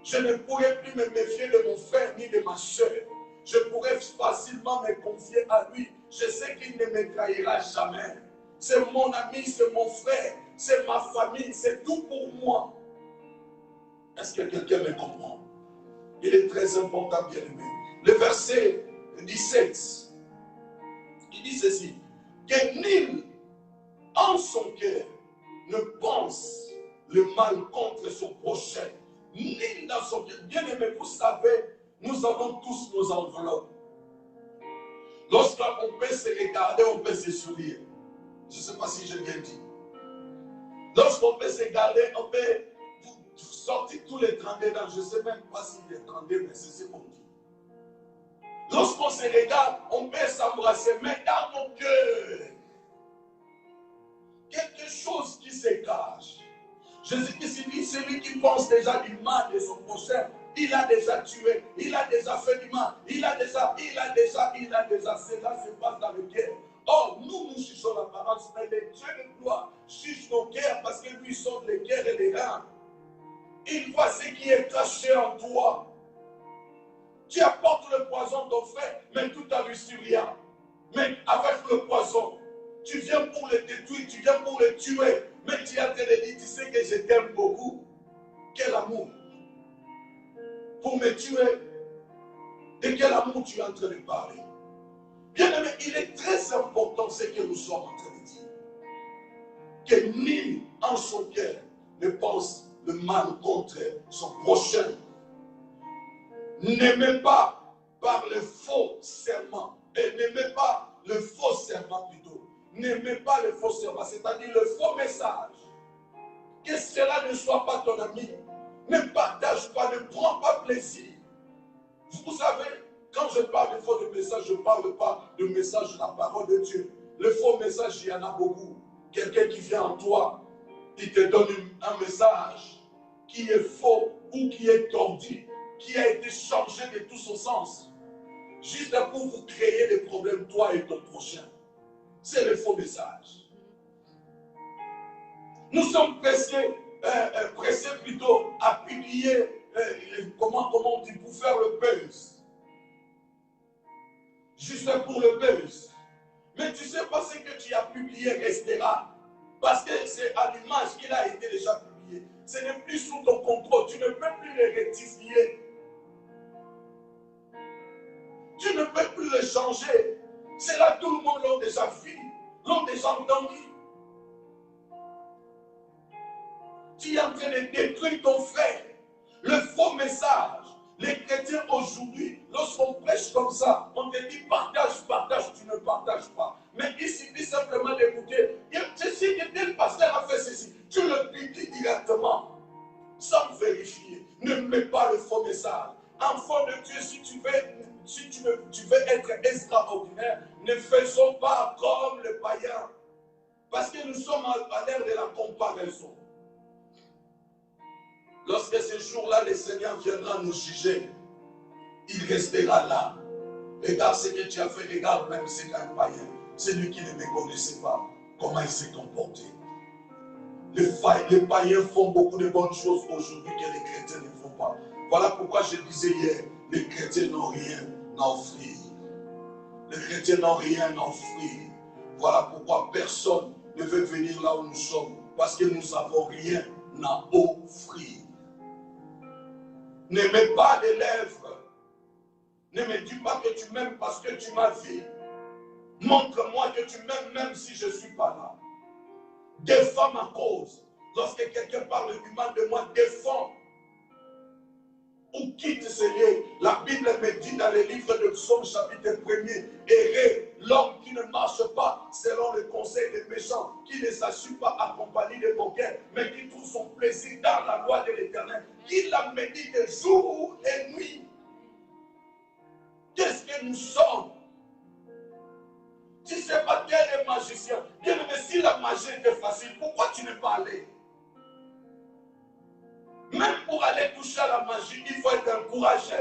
Je ne pourrai plus me méfier de mon frère ni de ma soeur. Je pourrai facilement me confier à lui. Je sais qu'il ne me trahira jamais. C'est mon ami, c'est mon frère, c'est ma famille, c'est tout pour moi. Est-ce que quelqu'un me comprend? Il est très important, bien aimé. Le verset 17, il dit ceci, que nul en son cœur ne pense le mal contre son prochain. Nul dans son cœur. Bien aimé, vous savez, nous avons tous nos enveloppes. Lorsqu'on peut se regarder, on peut se sourire. Je ne sais pas si j'ai bien dit. Lorsqu'on peut se regarder, on peut sortir tous les 32 ans. Je ne sais même pas s'il est 32, mais c'est ce qu'on dit. Lorsqu'on se regarde, on peut s'embrasser, mais dans nos cœurs, quelque chose qui se cache. Jésus-Christ dit, celui qui pense déjà du mal de son prochain, il a déjà tué, il a déjà fait du mal, il a déjà, cela se passe dans le cœur. Or, nous jugeons l'apparence, mais le Dieu de gloire juge nos cœurs parce que lui sonde les cœurs et les reins. Il voit ce qui est caché en toi. Tu apportes le poison ton frère, mais tout a lui sur rien. Mais avec le poison, tu viens pour le détruire, tu viens pour le tuer. Mais tu as te dit, tu sais que je t'aime beaucoup. Quel amour. Pour me tuer, de quel amour tu es en train de parler? Bien aimé, il est très important ce que nous sommes en train de dire. Que nul en son cœur ne pense le mal contre son prochain. N'aimez pas par le faux serment. Et n'aimez pas le faux serment plutôt. N'aimez pas le faux serment, c'est-à-dire le faux message. Que cela ne soit pas ton ami. Ne partage pas, ne prends pas plaisir. Vous savez, quand je parle de faux message, je ne parle pas de message de la parole de Dieu. Le faux message, il y en a beaucoup. Quelqu'un qui vient en toi, il te donne un message qui est faux ou qui est tordu, qui a été changé de tout son sens. Juste pour vous créer des problèmes, toi et ton prochain. C'est le faux message. Nous sommes pressés plutôt à publier, comment on dit, pour faire le buzz. Juste pour le buzz. Mais tu sais pas ce que tu as publié restera. Parce que c'est à l'image qu'il a été déjà publié. Ce n'est plus sous ton contrôle. Tu ne peux plus le rectifier. Tu ne peux plus le changer. C'est là que tout le monde l'a déjà vu. L'ont déjà entendu. Tu es en train de détruire ton frère. Le faux message. Les chrétiens aujourd'hui, lorsqu'on prêche comme ça, on te dit partage, partage, tu ne partages pas. Mais il suffit simplement d'écouter. Tu sais que tel pasteur a fait ceci. Tu le publies directement, sans vérifier. Ne mets pas le faux message. Enfant de Dieu, si tu veux être extraordinaire, ne faisons pas comme le païen. Parce que nous sommes à l'ère de la comparaison. Lorsque ce jour-là, le Seigneur viendra nous juger, il restera là. Regarde ce que tu as fait, regarde même si c'est un païen. Celui qui ne me connaissait pas, comment il s'est comporté. Les païens font beaucoup de bonnes choses aujourd'hui que les chrétiens ne font pas. Voilà pourquoi je disais hier, les chrétiens n'ont rien à offrir. Les chrétiens n'ont rien à offrir. Voilà pourquoi personne ne veut venir là où nous sommes. Parce que nous n'avons rien à offrir. Ne mets pas des lèvres. Ne me dis pas que tu m'aimes parce que tu m'as vu. Montre-moi que tu m'aimes même si je ne suis pas là. Défends ma cause. Lorsque quelqu'un parle du mal de moi, défends. Ou quitte ce lieu. La Bible me dit dans le livre de Psaume chapitre 1er, errez l'homme qui ne marche pas selon le conseil des méchants, qui ne s'assure pas accompagné de moqueurs, mais qui trouve son plaisir dans la loi de l'Éternel, qui la médite jour et nuit. Qu'est-ce que nous sommes? Tu ne sais pas quel est magicien. Bien aimé, si la magie était facile, pourquoi tu n'es pas allé? Même pour aller toucher à la magie, il faut être encouragé.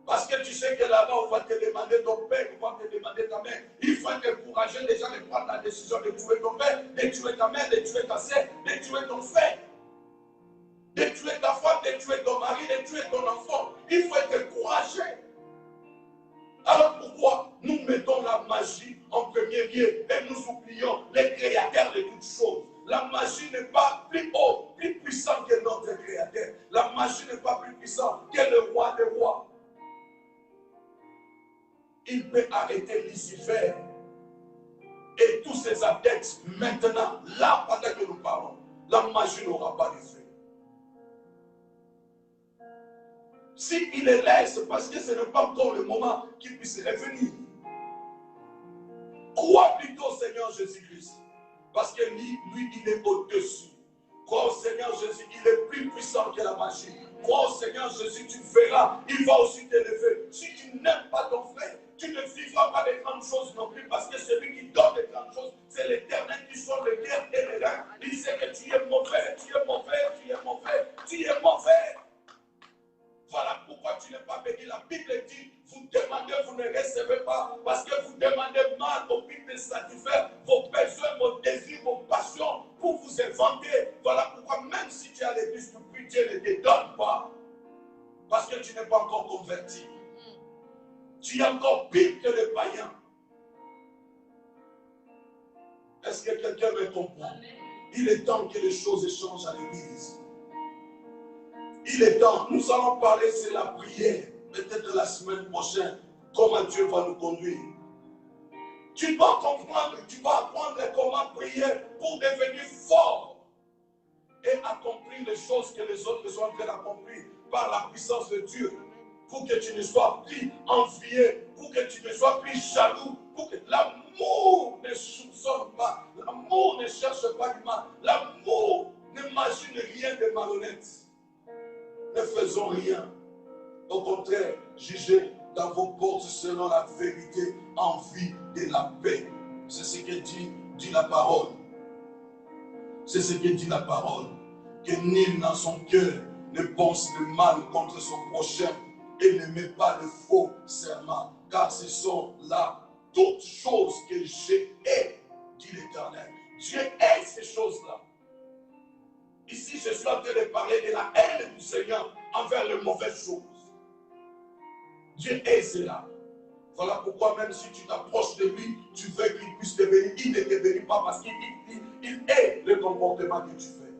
Parce que tu sais que là-bas, on va te demander ton père, on va te demander ta mère. Il faut être encouragé déjà de prendre la décision de tuer ton père, de tuer ta mère, de tuer ta sœur, de tuer ton frère, de tuer ta femme, de tuer ton mari, de tuer ton enfant. Il faut être encouragé. Alors pourquoi nous mettons la magie en premier lieu et nous oublions les créateurs de toutes choses? La magie n'est pas plus haut, plus puissant que notre créateur. La magie n'est pas plus puissant que le roi des rois. Il peut arrêter Lucifer et tous ses adeptes maintenant, là, pendant que nous parlons. La magie n'aura pas d'effet. S'il les laisse, parce que ce n'est pas encore le moment qu'il puisse revenir. Crois plutôt au Seigneur Jésus-Christ. Parce que lui, il est au-dessus. Crois au Seigneur Jésus, il est plus puissant que la magie. Crois au Seigneur Jésus, tu verras, il va aussi t'élever. Si tu n'aimes pas ton frère, tu ne vivras pas de grandes choses non plus, parce que celui qui donne de grandes choses, c'est l'Éternel qui sonde le cœur et les reins. Il sait que tu es mauvais, tu es mauvais, tu es mauvais, tu es mauvais. Voilà pourquoi tu n'es pas béni. La Bible dit, vous demandez, vous ne recevez pas, parce que vous demandez mal au but de satisfaire vos besoins, vos désirs, vos passions, pour vous inventer. Voilà pourquoi même si tu as l'église depuis, Dieu ne te donne pas, parce que tu n'es pas encore converti. Tu es encore pire que les païens. Est-ce que quelqu'un me comprend? Il est temps que les choses changent à l'église. Il est temps, nous allons parler sur la prière, peut-être la semaine prochaine, comment Dieu va nous conduire. Tu dois comprendre, tu vas apprendre comment prier pour devenir fort et accomplir les choses que les autres sont en train d'accomplir par la puissance de Dieu. Pour que tu ne sois plus envié, pour que tu ne sois plus jaloux, pour que l'amour ne soupçonne pas, l'amour ne cherche pas du mal, l'amour n'imagine rien de malhonnête. Ne faisons rien. Au contraire, jugez dans vos portes selon la vérité en vue de la paix. C'est ce que dit la parole. C'est ce que dit la parole. Que nul dans son cœur ne pense le mal contre son prochain et ne met pas de faux serments. Car ce sont là toutes choses que j'ai, dit l'Éternel. Dieu hait ces choses-là. Ici, je suis en train de parler de la haine du Seigneur envers les mauvaises choses. Dieu hait cela. Voilà pourquoi même si tu t'approches de lui, tu veux qu'il puisse te bénir. Il ne te bénit pas parce qu'il hait le comportement que tu fais.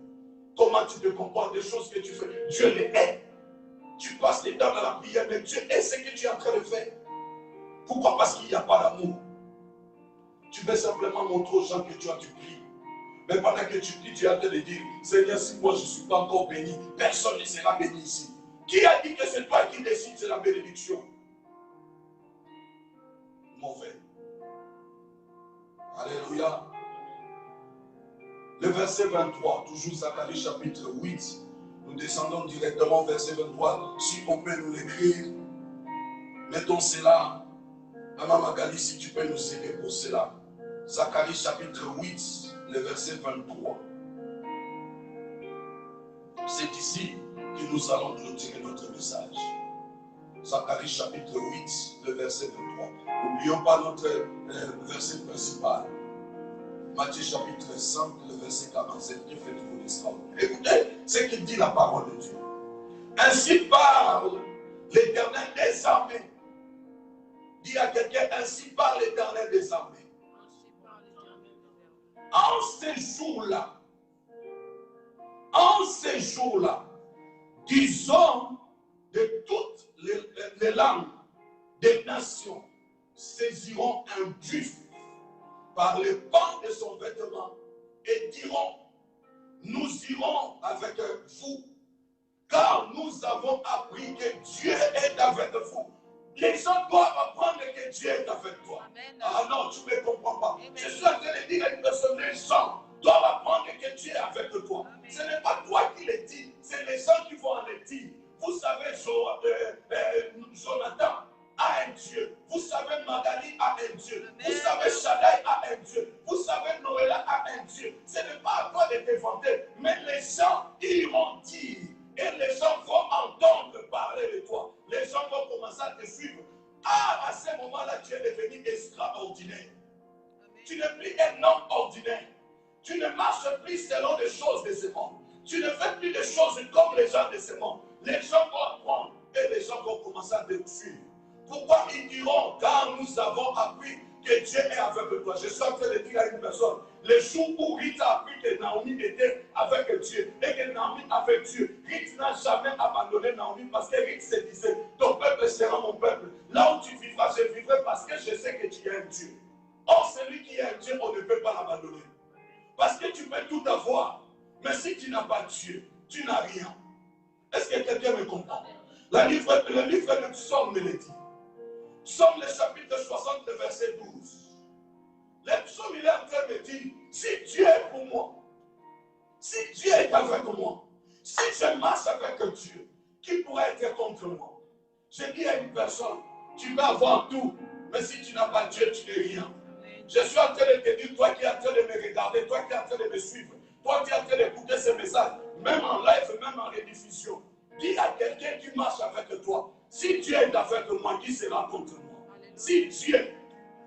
Comment tu te comportes, des choses que tu fais. Dieu les hait. Tu passes les temps dans la prière, mais Dieu hait ce que tu es en train de faire. Pourquoi? Parce qu'il n'y a pas d'amour. Tu veux simplement montrer aux gens que tu pries. Mais pendant que tu pries, tu es en train de dire, Seigneur, si moi je ne suis pas encore béni, personne ne sera béni ici. Qui a dit que c'est toi qui décides, c'est la bénédiction? Mauvais. Alléluia. Le verset 23, toujours Zacharie chapitre 8. Nous descendons directement au verset 23. Si on peut nous l'écrire, mettons cela. Maman Magali, si tu peux nous aider pour cela. Zacharie chapitre 8, le verset 23. C'est ici que nous allons clôturer notre message. Zacharie chapitre 8, le verset 23. N'oublions pas notre verset principal. Matthieu chapitre 5, le verset 47. Que faites-vous d'extraordinaire? Écoutez ce qu'il dit la parole de Dieu. Ainsi parle l'Éternel des armées. Dis à quelqu'un, ainsi parle l'Éternel des armées. En ces jours-là, des hommes de toutes les langues, des nations, saisiront un buffle par les pans de son vêtement et diront, nous irons avec vous, car nous avons appris que Dieu est avec vous. Les gens doivent apprendre que Dieu est avec toi. Amen. Ah non, tu ne me comprends pas. Amen. Je suis en train de dire à une personne, les gens doivent apprendre que Dieu est avec toi. Amen. Ce n'est pas toi qui le dis, c'est les gens qui vont le dire. Vous savez, Jonathan a un Dieu. Vous savez, Magali a un Dieu. Amen. Vous savez, Shaddai a un Dieu. Vous savez, Noëlla a un Dieu. Ce n'est pas à toi de te vanter, mais les gens iront dire. Et les gens vont entendre parler de toi. Les gens vont commencer à te suivre. Ah, à ce moment-là, tu es devenu extraordinaire. Amen. Tu n'es plus un homme ordinaire. Tu ne marches plus selon les choses de ce monde. Tu ne fais plus des choses comme les gens de ce monde. Les gens vont apprendre et les gens vont commencer à te suivre. Pourquoi ils diront, car nous avons appris que Dieu est avec toi. Je suis en train de dire à une personne, le jour où Ruth a appris que Naomi était avec Dieu et que Naomi avait Dieu, Ruth n'a jamais abandonné Naomi parce que Ruth se disait, ton peuple sera mon peuple. Là où tu vivras, je vivrai parce que je sais que tu es un Dieu. Or, celui qui est un Dieu, on ne peut pas l'abandonner. Parce que tu peux tout avoir, mais si tu n'as pas Dieu, tu n'as rien. Est-ce que quelqu'un me comprend? Le livre de Psaume me le dit. Psaume le chapitre 60, le verset 12. Le psaume, il est en train de me dire, si Dieu est pour moi, si Dieu est avec moi, si je marche avec Dieu, qui pourrait être contre moi? Je dis à une personne, tu vas avoir tout, mais si tu n'as pas Dieu, tu n'es rien. Je suis en train de te dire, toi qui es en train de me regarder, toi qui es en train de me suivre, toi qui es en train d'écouter ce message, même en live, même en rediffusion, dis à quelqu'un qui marche avec toi, si Dieu est avec moi, qui sera contre moi? Si Dieu,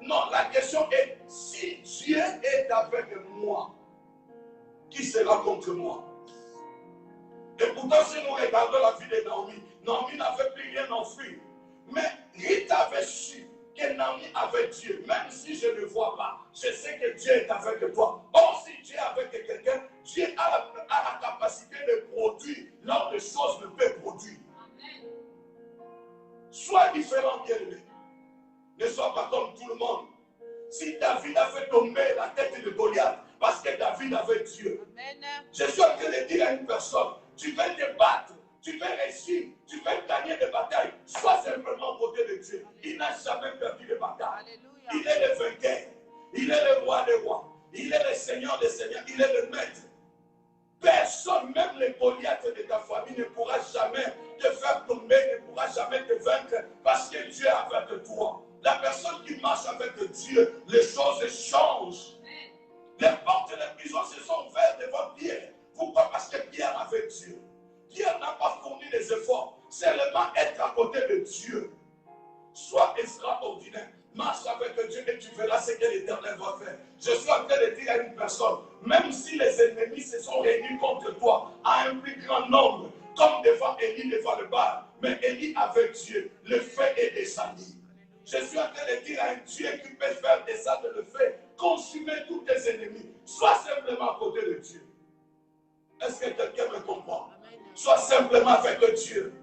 non, la question est, si Dieu est avec moi, qui sera contre moi? Et pourtant, si nous regardons la vie de Naomi, Naomi n'avait plus rien enfuir. Mais Ruth avait su que Naomi avait Dieu. Même si je ne le vois pas, je sais que Dieu est avec toi. Or, si Dieu est avec quelqu'un, Dieu a la capacité de produire là où les choses ne peuvent produire. Amen. Sois différent, bien-aimé. Ne sois pas comme tout le monde. Si David a fait tomber la tête de Goliath, parce que David avait Dieu. Amen. Je suis en train de dire à une personne, tu veux te battre, tu veux réussir, tu veux gagner des batailles, sois simplement au côté de Dieu. Il n'a jamais perdu de bataille. Alléluia. Il est le vainqueur, il est le roi des rois, il est le Seigneur des seigneurs, il est le maître. Personne, même les Goliaths de ta famille, ne pourra jamais te faire tomber, ne pourra jamais te vaincre, parce que Dieu est avec toi. La personne qui marche avec Dieu, les choses changent. Les portes de prison se sont ouvertes devant Pierre. Pourquoi? Parce que Pierre avait Dieu. Pierre n'a pas fourni des efforts. Seulement être à côté de Dieu. Sois extraordinaire. Marche avec Dieu et tu verras ce que l'Éternel va faire. Je suis en train de dire à une personne, même si les ennemis se sont réunis contre toi à un plus grand nombre, comme devant Élie, devant le Baal, mais Élie avec Dieu, le feu est descendu. Je suis en train de dire à un Dieu qui peut faire descendre le feu, consumer tous tes ennemis. Sois simplement à côté de Dieu. Est-ce que quelqu'un me comprend? Sois simplement avec Dieu.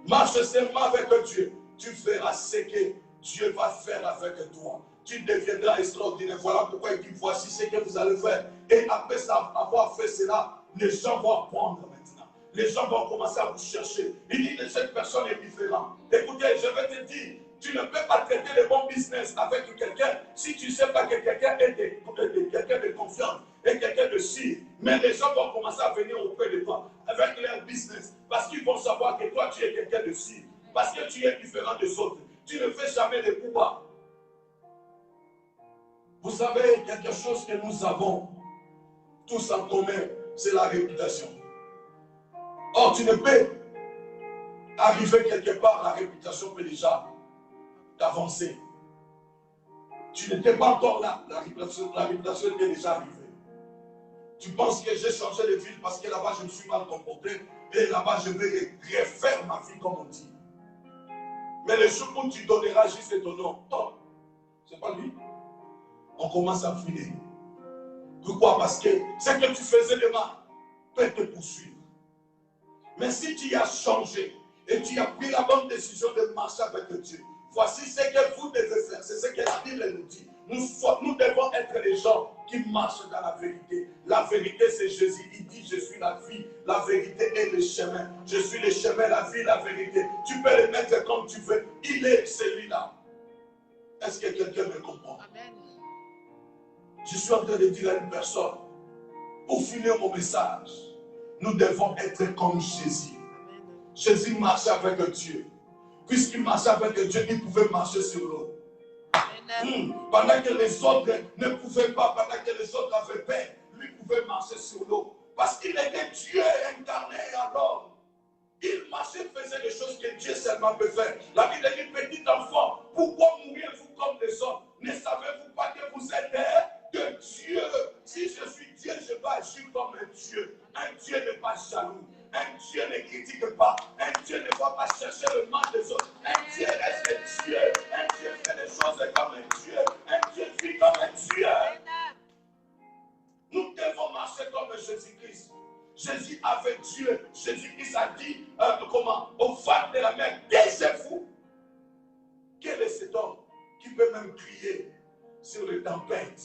Marche simplement avec Dieu. Tu verras ce que Dieu va faire avec toi. Tu deviendras extraordinaire. Voilà pourquoi il dit, voici ce que vous allez faire. Et après avoir fait cela, les gens vont apprendre maintenant. Les gens vont commencer à vous chercher. Il dit que cette personne est différente. Écoutez, je vais te dire, tu ne peux pas traiter le bon business avec quelqu'un si tu ne sais pas que quelqu'un est quelqu'un de confiance et quelqu'un de sûr. Mais les gens vont commencer à venir auprès de toi avec leur business parce qu'ils vont savoir que toi tu es quelqu'un de sûr. Parce que tu es différent des autres. Tu ne fais jamais de coups bas. Vous savez, quelque chose que nous avons tous en commun, c'est la réputation. Or, tu ne peux arriver quelque part, la réputation peut déjà t'avancer. Tu n'étais pas encore là, la réputation était déjà arrivée. Tu penses que j'ai changé de ville parce que là-bas je me suis mal comporté et là-bas je vais refaire ma vie comme on dit. Mais le jour où tu donneras juste ton nom, oh, c'est pas lui. On commence à filer. Pourquoi? Parce que ce que tu faisais de mal peut te poursuivre. Mais si tu as changé et tu as pris la bonne décision de marcher avec Dieu, voici ce que vous devez faire. C'est ce que la Bible nous dit. Nous devons être les gens qui marchent dans la vérité. La vérité, c'est Jésus. Il dit, je suis la vie, la vérité et le chemin. Je suis le chemin, la vie, la vérité. Tu peux le mettre comme tu veux. Il est celui-là. Est-ce que quelqu'un me comprend? Amen. Je suis en train de dire à une personne, pour finir mon message, nous devons être comme Jésus. Amen. Jésus marchait avec Dieu. Puisqu'il marchait avec Dieu, il pouvait marcher sur l'eau. Pendant que les autres ne pouvaient pas, pendant que les autres avaient peur, lui pouvait marcher sur l'eau. Parce qu'il était Dieu incarné alors. Il marchait, faisait des choses que Dieu seulement peut faire. La Bible dit, petit enfant, pourquoi mourrez-vous comme les hommes? Ne savez-vous pas que vous êtes de Dieu? Si je suis Dieu, je vais agir comme un Dieu. Un Dieu n'est pas jaloux. Un Dieu ne critique pas. Un Dieu ne va pas chercher le mal des autres. Un Dieu reste Dieu. Un Dieu fait des choses comme un Dieu. Un Dieu vit comme un Dieu. Nous devons marcher comme Jésus-Christ. Jésus avait Dieu. Jésus-Christ a dit, aux femmes de la mer, taisez-vous. Quel est cet homme qui peut même crier sur les tempêtes?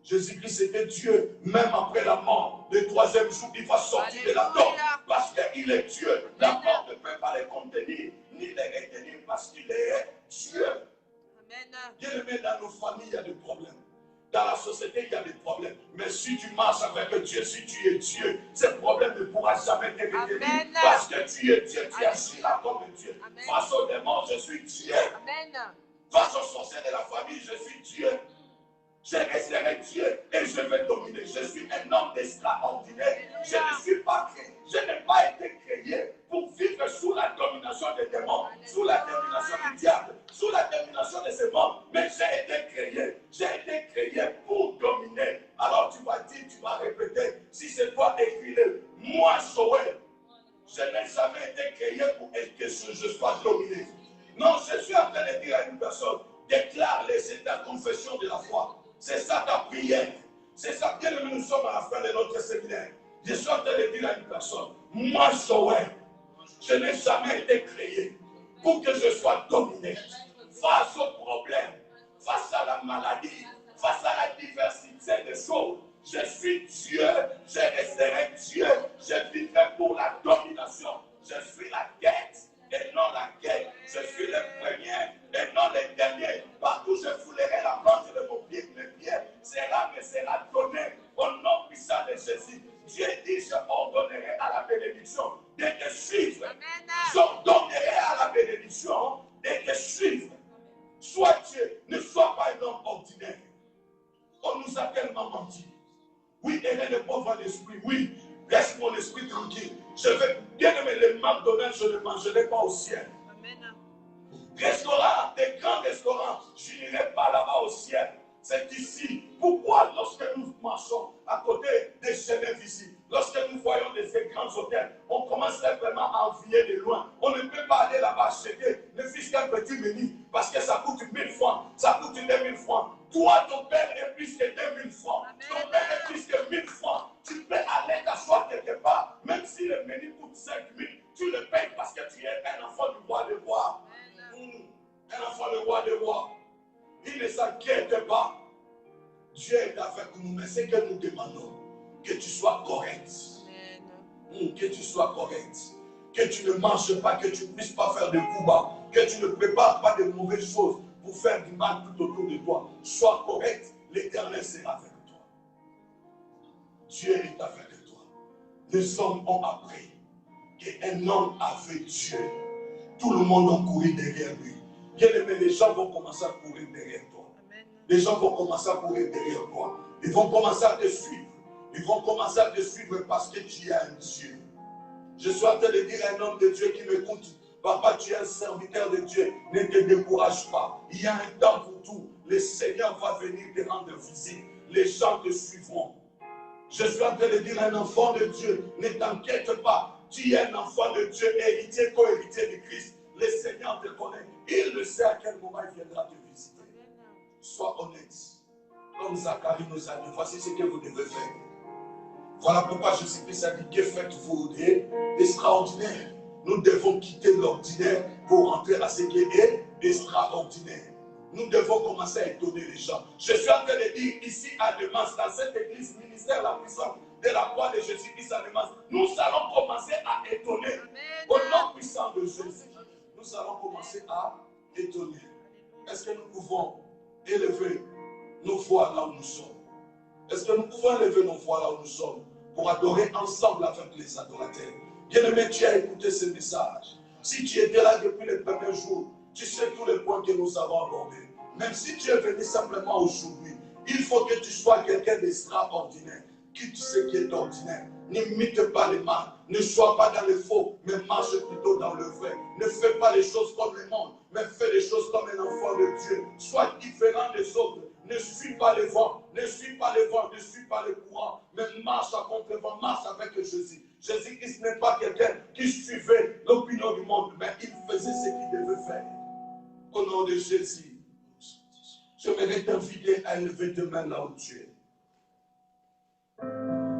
Jésus-Christ était Dieu, même après la mort. Le troisième jour, il va sortir de la tombe parce qu'il est Dieu. La mort ne peut pas le contenir, ni le retenir parce qu'il est Dieu. Bien-aimé, dans nos familles, il y a des problèmes. Dans la société, il y a des problèmes. Mais si tu marches avec Dieu, si tu es Dieu, ces problèmes ne pourront jamais te retenir. Parce que tu es Dieu, tu agis là comme Dieu. Face aux démons, je suis Dieu. Face aux sorciers de la famille, je suis Dieu. Je resterai Dieu et je vais dominer. Je suis un homme extraordinaire. Je ne suis pas créé. Je n'ai pas été créé pour vivre sous la domination des démons, sous la domination du diable, sous la domination de ce monde. Mais j'ai été créé. J'ai été créé pour dominer. Alors tu vas dire, tu vas répéter. Si c'est toi, écris-le. Moi, Joël, je n'ai jamais été créé pour que je sois dominé. Non, je suis en train de dire à une personne, déclare-le, c'est ta confession de la foi. C'est ça ta prière. C'est ça, bien aimé, nous sommes à la fin de notre séminaire. Je suis en train de dire à une personne, moi, Joël, je n'ai jamais été créé pour que je sois dominé. Face aux problèmes, face à la maladie, face à la diversité des choses, je suis Dieu, je resterai Dieu, je vivrai pour la domination. Je suis la tête et non la quête. Je suis le premier et non le dernier. Partout je foulerai la planche de mon pied, mes pieds me sera donné au nom puissant de Jésus. Dieu dit, je ordonnerai à la bénédiction de te suivre. J'ordonnerai à la bénédiction de te suivre. Sois Dieu, ne sois pas un homme ordinaire. On nous a tellement menti. Oui, elle est le pauvre d'esprit. Oui, laisse mon esprit tranquille. Je vais bien aimer les McDonald's, je ne mangerai pas au ciel. Restaurant, des grands restaurants, je n'irai pas là-bas au ciel. C'est ici. Pourquoi lorsque nous marchons à côté des chefs ici, lorsque nous voyons des grands hôtels, on commence simplement à envier de loin. On ne peut pas aller là-bas acheter ne fût-ce qu'un petit menu parce que ça coûte 1000 francs, ça coûte 2000 francs. Toi, ton père est plus que 2000 francs. Ton père est plus que 1000 francs. Tu peux aller t'asseoir quelque part, même si le menu coûte 5000, tu le payes parce que tu es un enfant du roi des rois. Un enfant du roi des rois. Il ne s'inquiète pas. Dieu est avec nous, mais c'est que nous demandons que tu sois correct. Que tu sois correct. Que tu ne manges pas, que tu ne puisses pas faire de coups bas, que tu ne prépares pas de mauvaises choses pour faire du mal tout autour de toi. Sois correct, l'Éternel sera avec toi. Dieu est avec toi. Les hommes ont appris qu'un homme avec Dieu, tout le monde a couru derrière lui. Bien aimé, les gens vont commencer à courir derrière toi. Les gens vont commencer à courir derrière toi. Ils vont commencer à te suivre. Ils vont commencer à te suivre parce que tu as un Dieu. Je suis en train de dire à un homme de Dieu qui m'écoute, papa, tu es un serviteur de Dieu, ne te décourage pas. Il y a un temps pour tout. Le Seigneur va venir te rendre visite. Les gens te suivront. Je suis en train de dire à un enfant de Dieu, ne t'inquiète pas. Tu es un enfant de Dieu, héritier, co-héritier de Christ. Le Seigneur te connaît. Il le sait à quel moment il viendra te visiter. Sois honnête. Comme Zacharie nous a dit, voici ce que vous devez faire. Voilà pourquoi Jésus-Christ a dit, que faites-vous d'extraordinaire? Nous devons quitter l'ordinaire pour rentrer à ce qui est extraordinaire. Nous devons commencer à étonner les gens. Je suis en train de dire ici à Demas, dans cette église, ministère la puissance de la croix de Jésus-Christ à Demas, nous allons commencer à étonner. Au nom puissant de Jésus, nous allons commencer à étonner. Est-ce que nous pouvons élever nos voix là où nous sommes? Est-ce que nous pouvons élever nos voix là où nous sommes pour adorer ensemble avec les adorateurs? Bien-aimé, tu as écouté ce message. Si tu étais là depuis les premiers jours, tu sais tous les points que nous avons abordés. Même si tu es venu simplement aujourd'hui, il faut que tu sois quelqu'un d'extraordinaire. Quitte ce qui est ordinaire. N'imite pas les mal. Ne sois pas dans le faux, mais marche plutôt dans le vrai. Ne fais pas les choses comme le monde, mais fais les choses comme un enfant de Dieu. Sois différent des autres. Ne suis pas le vent, ne suis pas le vent, ne suis pas le courant, mais marche à contre-vent, marche avec Jésus. Jésus-Christ n'est pas quelqu'un qui suivait l'opinion du monde, mais il faisait ce qu'il devait faire. Au nom de Jésus, j'aimerais t'inviter à élever tes mains là où tu es.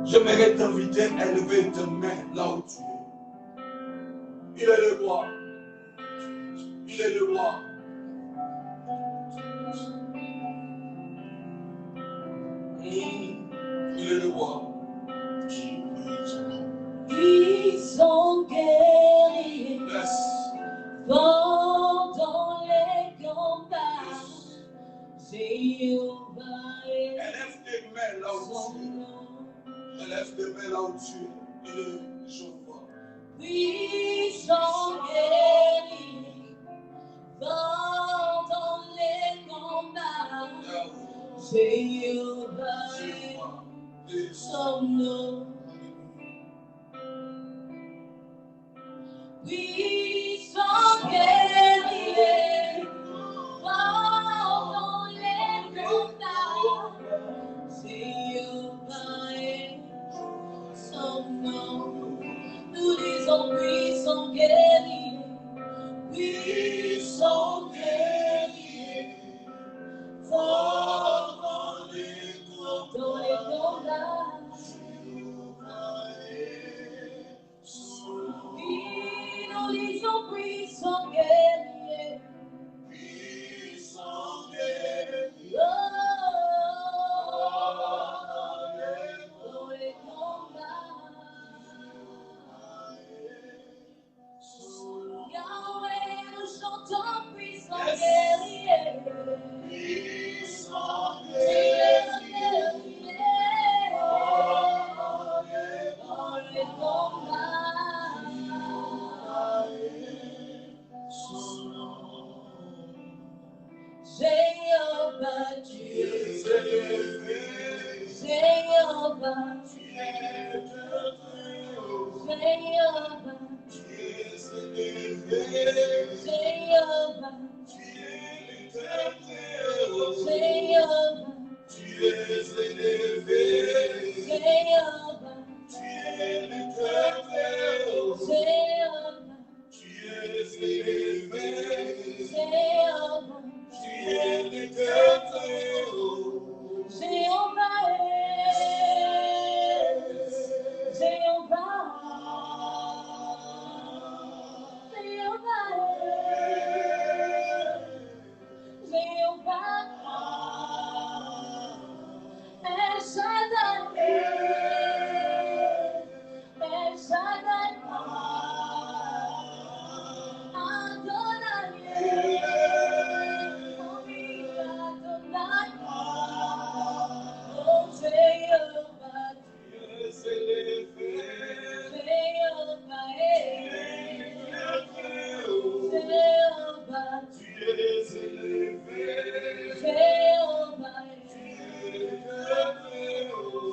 J'aimerais t'inviter à élever tes mains là où tu es. Il est le roi. Il est le roi. Il est le roi. Ils sont guéris pendant les combats. Jéhovah est Élève tes mains là où tu es. Élève tes mains là où tu es. Il est Jéhovah. Ils sont guéris pendant les combats. Jéhovah est son nom. Oui, sont guéris pendant les combats. Jéhovah est son nom. Nous disons oui, sont guéris. Oui, sont guéris pendant les combats. Nous disons puissant guerrier. Puissant guerrier. Dans les combats. Yahweh, nous chantons puissant guerrier. Puissant guerrier. Dans les combats. Jéhovah, tu es élevé. Jéhovah, tu es Jéhovah, tu es élevé. Jéhovah, es élevé. Jéhovah, Tu es l'Éternel. Jéhovah, Tu es élevé. Jéhovah, Tu es l'Éternel. Jéhovah, Jéhovah, Jéhovah, El Shaddai, El Shaddai, Adonai, Adonai, oh Jehovah, Tu es élevé. Jehovah, Jehovah, Tu es élevé. Jehovah,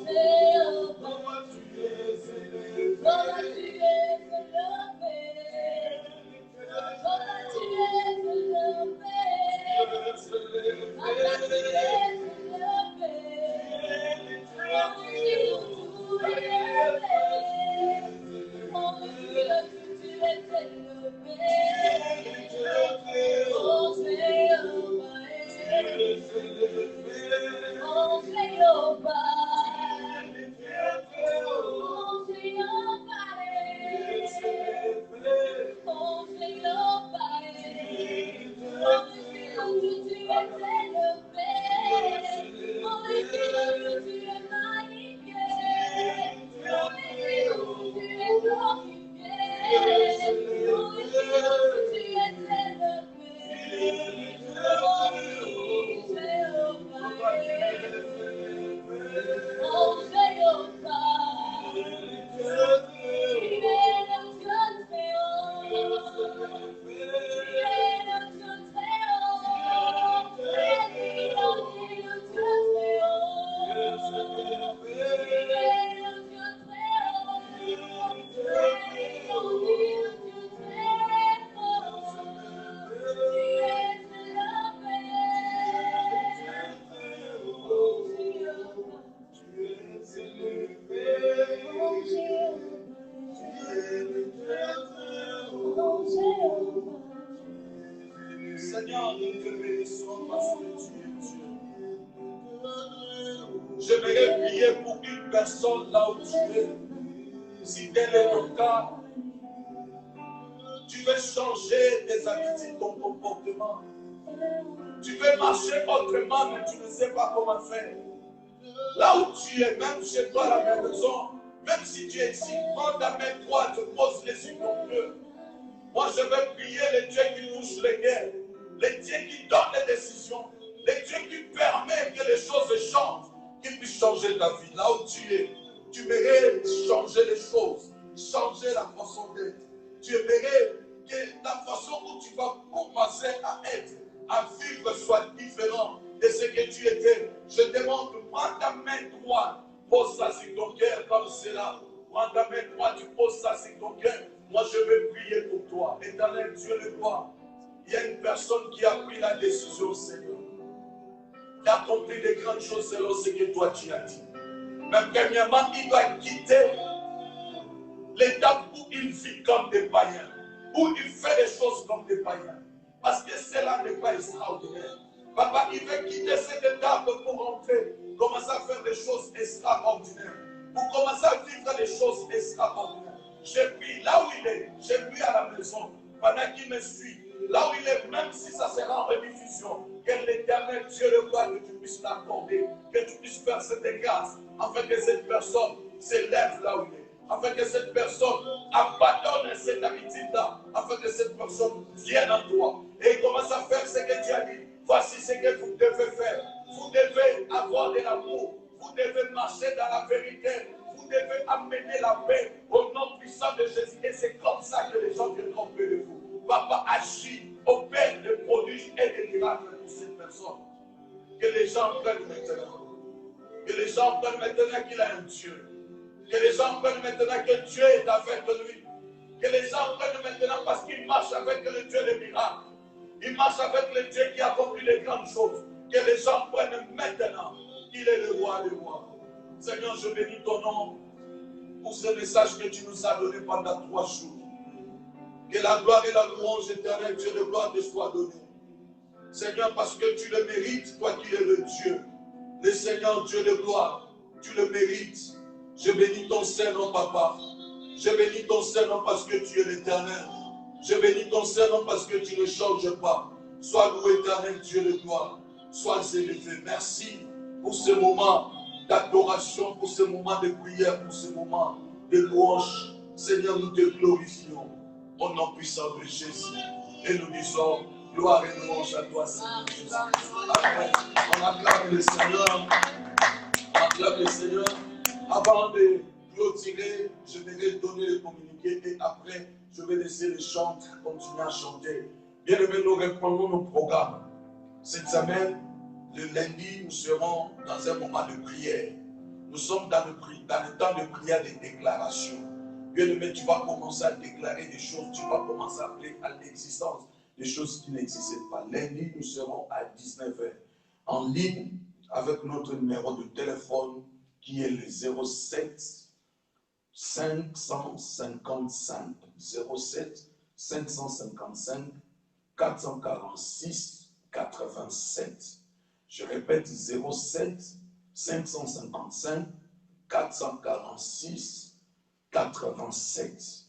Jehovah, Tu es élevé. Jehovah, tu es élevé. Jehovah, tu es élevé. Jehovah, tu es élevé. Seigneur, nous te bénissons parce que tu es Dieu. J'aimerais prier pour une personne là où tu es. Si tel est ton cas, tu veux changer tes habitudes, ton comportement. Tu veux marcher autrement, mais tu ne sais pas comment faire. Là où tu es, même chez toi à la maison, même si tu es ici, prends ta main droite, pose les yeux ton cœur. Moi, je veux prier les dieux qui touchent les guerres, les dieux qui donnent les décisions, les dieux qui permettent que les choses changent, qui puissent changer ta vie. Là où tu es, tu aimerais changer les choses, changer la façon d'être. Tu aimerais que la façon où tu vas commencer à être, à vivre soit différente de ce que tu étais. Je demande, prends ta main droite, pose ça sur ton cœur comme cela. Prends ta main droite, tu poses ça sur ton cœur. Moi, je vais prier pour toi. Éternel Dieu le roi, il y a une personne qui a pris la décision, Seigneur. Qui a accompli de grandes choses selon ce que toi tu as dit. Mais premièrement, il doit quitter l'étape où il vit comme des païens, où il fait des choses comme des païens. Parce que cela n'est pas extraordinaire. Papa, il veut quitter cette étape pour rentrer, commencer à faire des choses extraordinaires. Pour commencer à vivre des choses extraordinaires. J'ai pris là où il est, j'ai pris à la maison, pendant qu'il me suit, là où il est, même si ça sera en rediffusion, que l'Éternel Dieu le voit, que tu puisses l'accorder, que tu puisses faire cette grâce, afin que cette personne s'élève là où il est, afin que cette personne abandonne cette habitude-là, afin que cette personne vienne en toi et commence à faire ce que tu as dit. Voici ce que vous devez faire. Vous devez avoir de l'amour, vous devez marcher dans la vérité. Vous devez amener la paix au nom puissant de Jésus. Et c'est comme ça que les gens viendront auprès de vous. Papa, agit, opère des prodiges et des miracles pour cette personne. Que les gens prennent maintenant. Que les gens prennent maintenant qu'il a un Dieu. Que les gens prennent maintenant que Dieu est avec lui. Que les gens prennent maintenant parce qu'il marche avec le Dieu des miracles. Il marche avec le Dieu qui accomplit les grandes choses. Que les gens prennent maintenant. Il est le roi des rois. Seigneur, je bénis ton nom pour ce message que tu nous as donné pendant 3 jours. Que la gloire et la louange éternelle, Dieu de gloire, te soient données. Seigneur, parce que tu le mérites, toi qui es le Dieu. Le Seigneur, Dieu de gloire, tu le mérites. Je bénis ton Saint-Nom, Papa. Je bénis ton Saint-Nom parce que tu es l'Éternel. Je bénis ton Saint-Nom parce que tu ne changes pas. Sois loué, Éternel, Dieu de gloire. Sois élevé. Merci pour ce moment d'adoration, pour ce moment de prière, pour ce moment de louange. Seigneur, nous te glorifions. Au nom puissant de Jésus. Et nous disons, gloire et louange à toi, Seigneur Jésus. Amen. On acclame le Seigneur. On acclame le Seigneur. Avant de clôturer, je vais donner le communiqué et après, je vais laisser les chants continuer à chanter. Bien aimés, nous reprenons nos programmes. Cette semaine, le lundi, nous serons dans un moment de prière. Nous sommes dans le temps de prière des déclarations. Bien aimé, tu vas commencer à déclarer des choses, tu vas commencer à appeler à l'existence des choses qui n'existaient pas. Lundi, nous serons à 19h en ligne avec notre numéro de téléphone qui est le 07 555 07 555 446 87. Je répète, 07 555 446 87.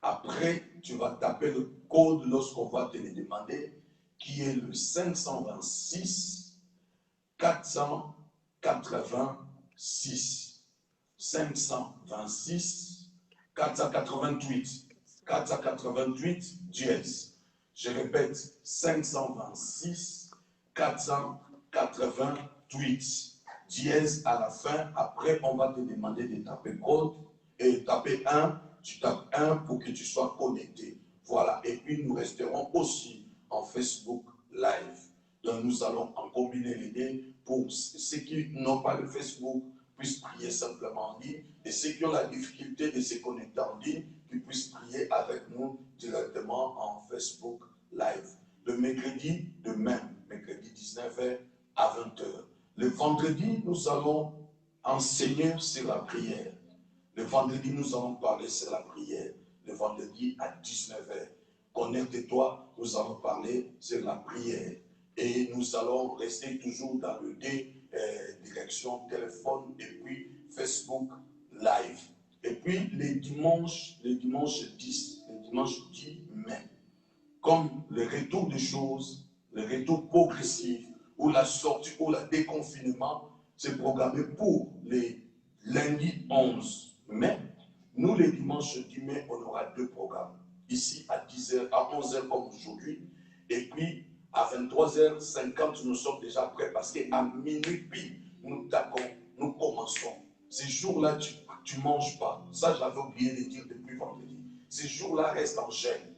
Après, tu vas taper le code lorsqu'on va te le demander, qui est le 526 486. 526 488. 488 dièse. Je répète, 526 488 dièse à la fin. Après, on va te demander de taper code et taper 1. Tu tapes 1 pour que tu sois connecté. Voilà. Et puis, nous resterons aussi en Facebook Live. Donc, nous allons en combiner les deux pour ceux qui n'ont pas le Facebook puissent prier simplement en ligne. Et ceux qui ont la difficulté de se connecter en ligne, qui puissent prier avec nous directement en Facebook Live. Le mercredi, demain, mercredi 19h à 20h. Le vendredi, nous allons enseigner sur la prière. Le vendredi, nous allons parler sur la prière. Le vendredi à 19h. Connecte-toi, nous allons parler sur la prière. Et nous allons rester toujours dans le direction téléphone et puis Facebook Live. Et puis les dimanches 10 mai, comme le retour des choses, le retour progressif, ou la sortie, ou le déconfinement, c'est programmé pour les lundis 11 mai. Nous, les dimanches 10 mai, on aura 2 programmes. Ici à 10h, à 11h comme aujourd'hui. Et puis à 23h50, nous sommes déjà prêts parce qu'à minuit pile, nous commençons. Ces jours-là, tu ne manges pas. Ça, j'avais oublié de dire depuis vendredi. Ces jours-là, reste en chaîne.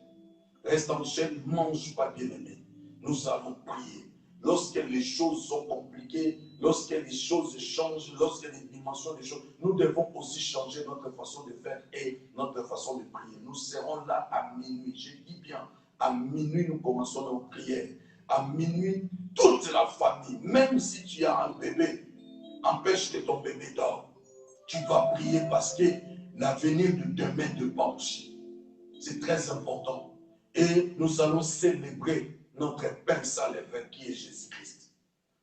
Reste en chaîne, ne mange pas, bien-aimé. Nous allons prier. Lorsque les choses sont compliquées, lorsque les choses changent, lorsque les dimensions des choses, nous devons aussi changer notre façon de faire et notre façon de prier. Nous serons là à minuit. Je dis bien, à minuit, nous commençons nos prières. À minuit, toute la famille, même si tu as un bébé, empêche que ton bébé dorme. Tu vas prier parce que l'avenir de demain dépend aussi. C'est très important. Et nous allons célébrer notre Père Salvé qui est Jésus-Christ.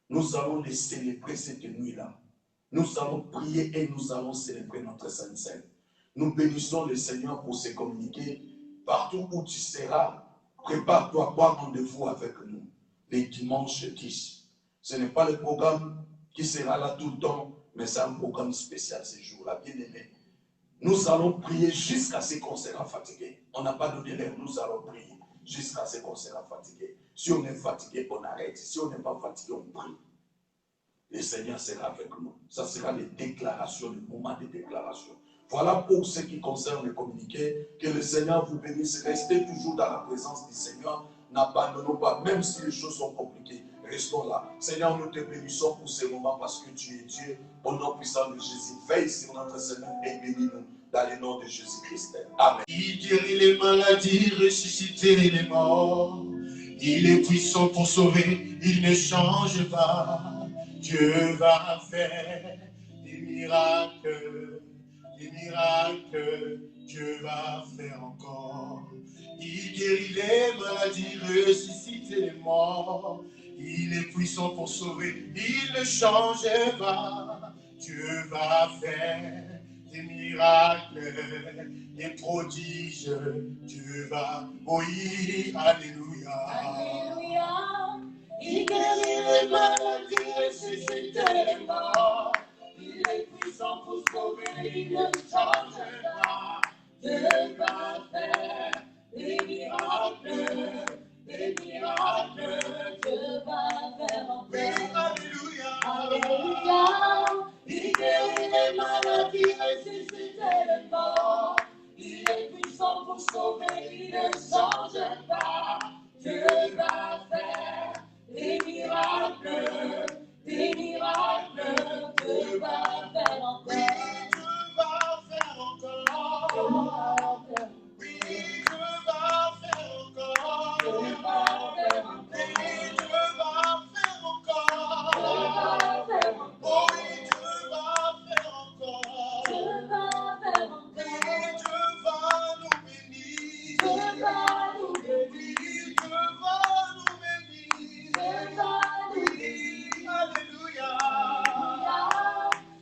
Nous allons les célébrer cette nuit-là. Nous allons prier et nous allons célébrer notre Sainte-Seine. Nous bénissons le Seigneur pour se communiquer. Partout où tu seras, prépare-toi, prends rendez-vous avec nous. Les dimanches 10. Ce n'est pas le programme qui sera là tout le temps, mais c'est un programme spécial ces jours-là, bien aimé. Nous allons prier jusqu'à ce qu'on sera fatigué. On n'a pas donné l'heure, nous allons prier jusqu'à ce qu'on sera fatigué. Si on est fatigué, on arrête. Si on n'est pas fatigué, on prie. Le Seigneur sera avec nous. Ça sera les déclarations, le moment des déclarations. Voilà pour ce qui concerne le communiqué. Que le Seigneur vous bénisse. Restez toujours dans la présence du Seigneur. N'abandonnons pas, même si les choses sont compliquées. Restons là. Seigneur, nous te bénissons pour ces moments parce que tu es Dieu. Au nom puissant de Jésus, veille sur notre Seigneur et bénis-nous dans le nom de Jésus-Christ. Amen. Il guérit les maladies, ressusciter les morts. Il est puissant pour sauver, il ne change pas. Dieu va faire des miracles, Dieu va faire encore. Il guérit les maladies, ressuscite les morts. Il est puissant pour sauver, il ne change pas. Dieu va faire des miracles, des prodiges. Dieu va, oui, alléluia. Alléluia. Il guérit les maladies, ressuscite les morts. Il est puissant pour sauver, il ne change pas. Dieu va faire des miracles, Dieu va faire encore. Alléluia. Alléluia. Il guérit les maladies, ressuscite les morts. Il est puissant pour sauver, il ne change pas. Dieu va faire des miracles, Dieu va faire encore. Dieu va faire encore. Oui, Dieu va faire encore. Dieu va faire encore. Oui, Dieu va faire encore. Dieu va faire encore. Oh oui, Dieu va faire encore. Dieu va faire encore. Oui, Dieu va nous bénir. Dieu va nous bénir. Oui, Dieu va nous bénir. Dieu va nous bénir. Oui, alléluia.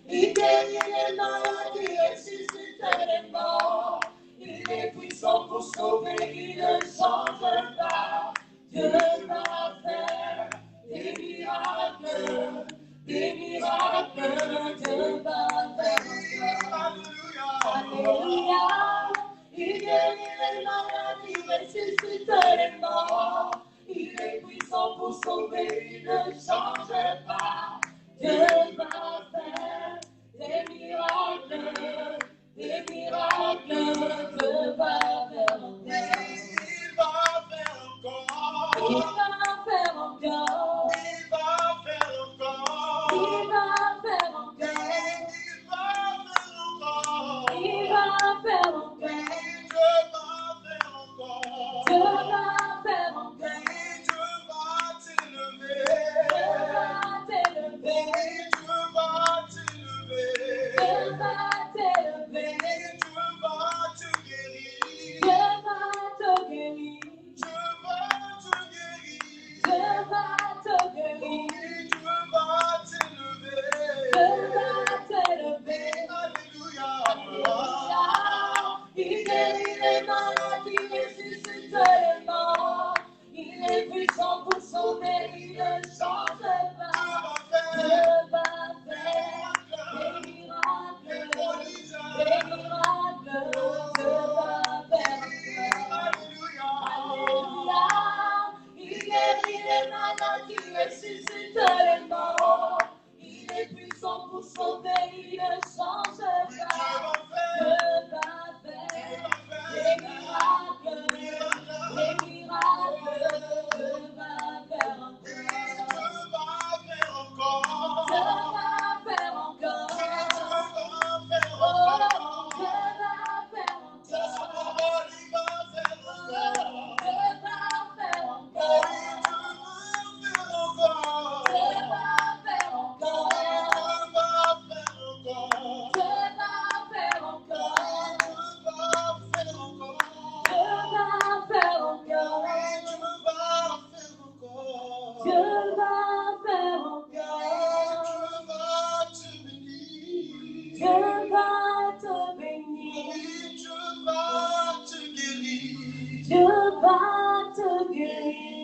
Il guérit les maladies, ressuscite les morts. Il est puissant pour sauver, il ne change pas. Dieu va faire des miracles, Dieu va faire encore. Alléluia. Il guérit les maladies, ressuscite les morts. Il est puissant pour sauver, il ne change pas. Dieu va faire des miracles, Dieu va faire encore. Il va faire encore. Il va faire encore. Il va faire encore. Il va faire encore. Il va faire encore. Il va faire encore. Dieu va faire encore. Dieu va faire encore. Dieu va t'élever. Dieu va t'élever. Dieu va t'élever. Dieu va t'élever. Dieu va te guérir. Dieu va te guérir. Dieu va te guérir. Dieu va te guérir. Dieu va t'élever. Dieu va t'élever. Alléluia. Alléluia. Il guérit les maladies, ressuscite les morts. Il est puissant pour sauver, il ne change pas. Dieu va faire des miracles, des miracles. Dieu va faire encore. Alléluia. Il guérit les maladies, ressuscite les morts. Il est puissant pour sauver, il ne change pas. Dieu va faire des miracles, des miracles. Dieu va faire encore. Dieu va faire encore. Dieu va faire encore. Oh, Dieu va faire encore. Dieu va faire encore. Dieu va faire encore. Dieu va faire encore. Dieu va faire encore. Dieu va faire encore. Dieu va te bénir. Dieu va te guérir.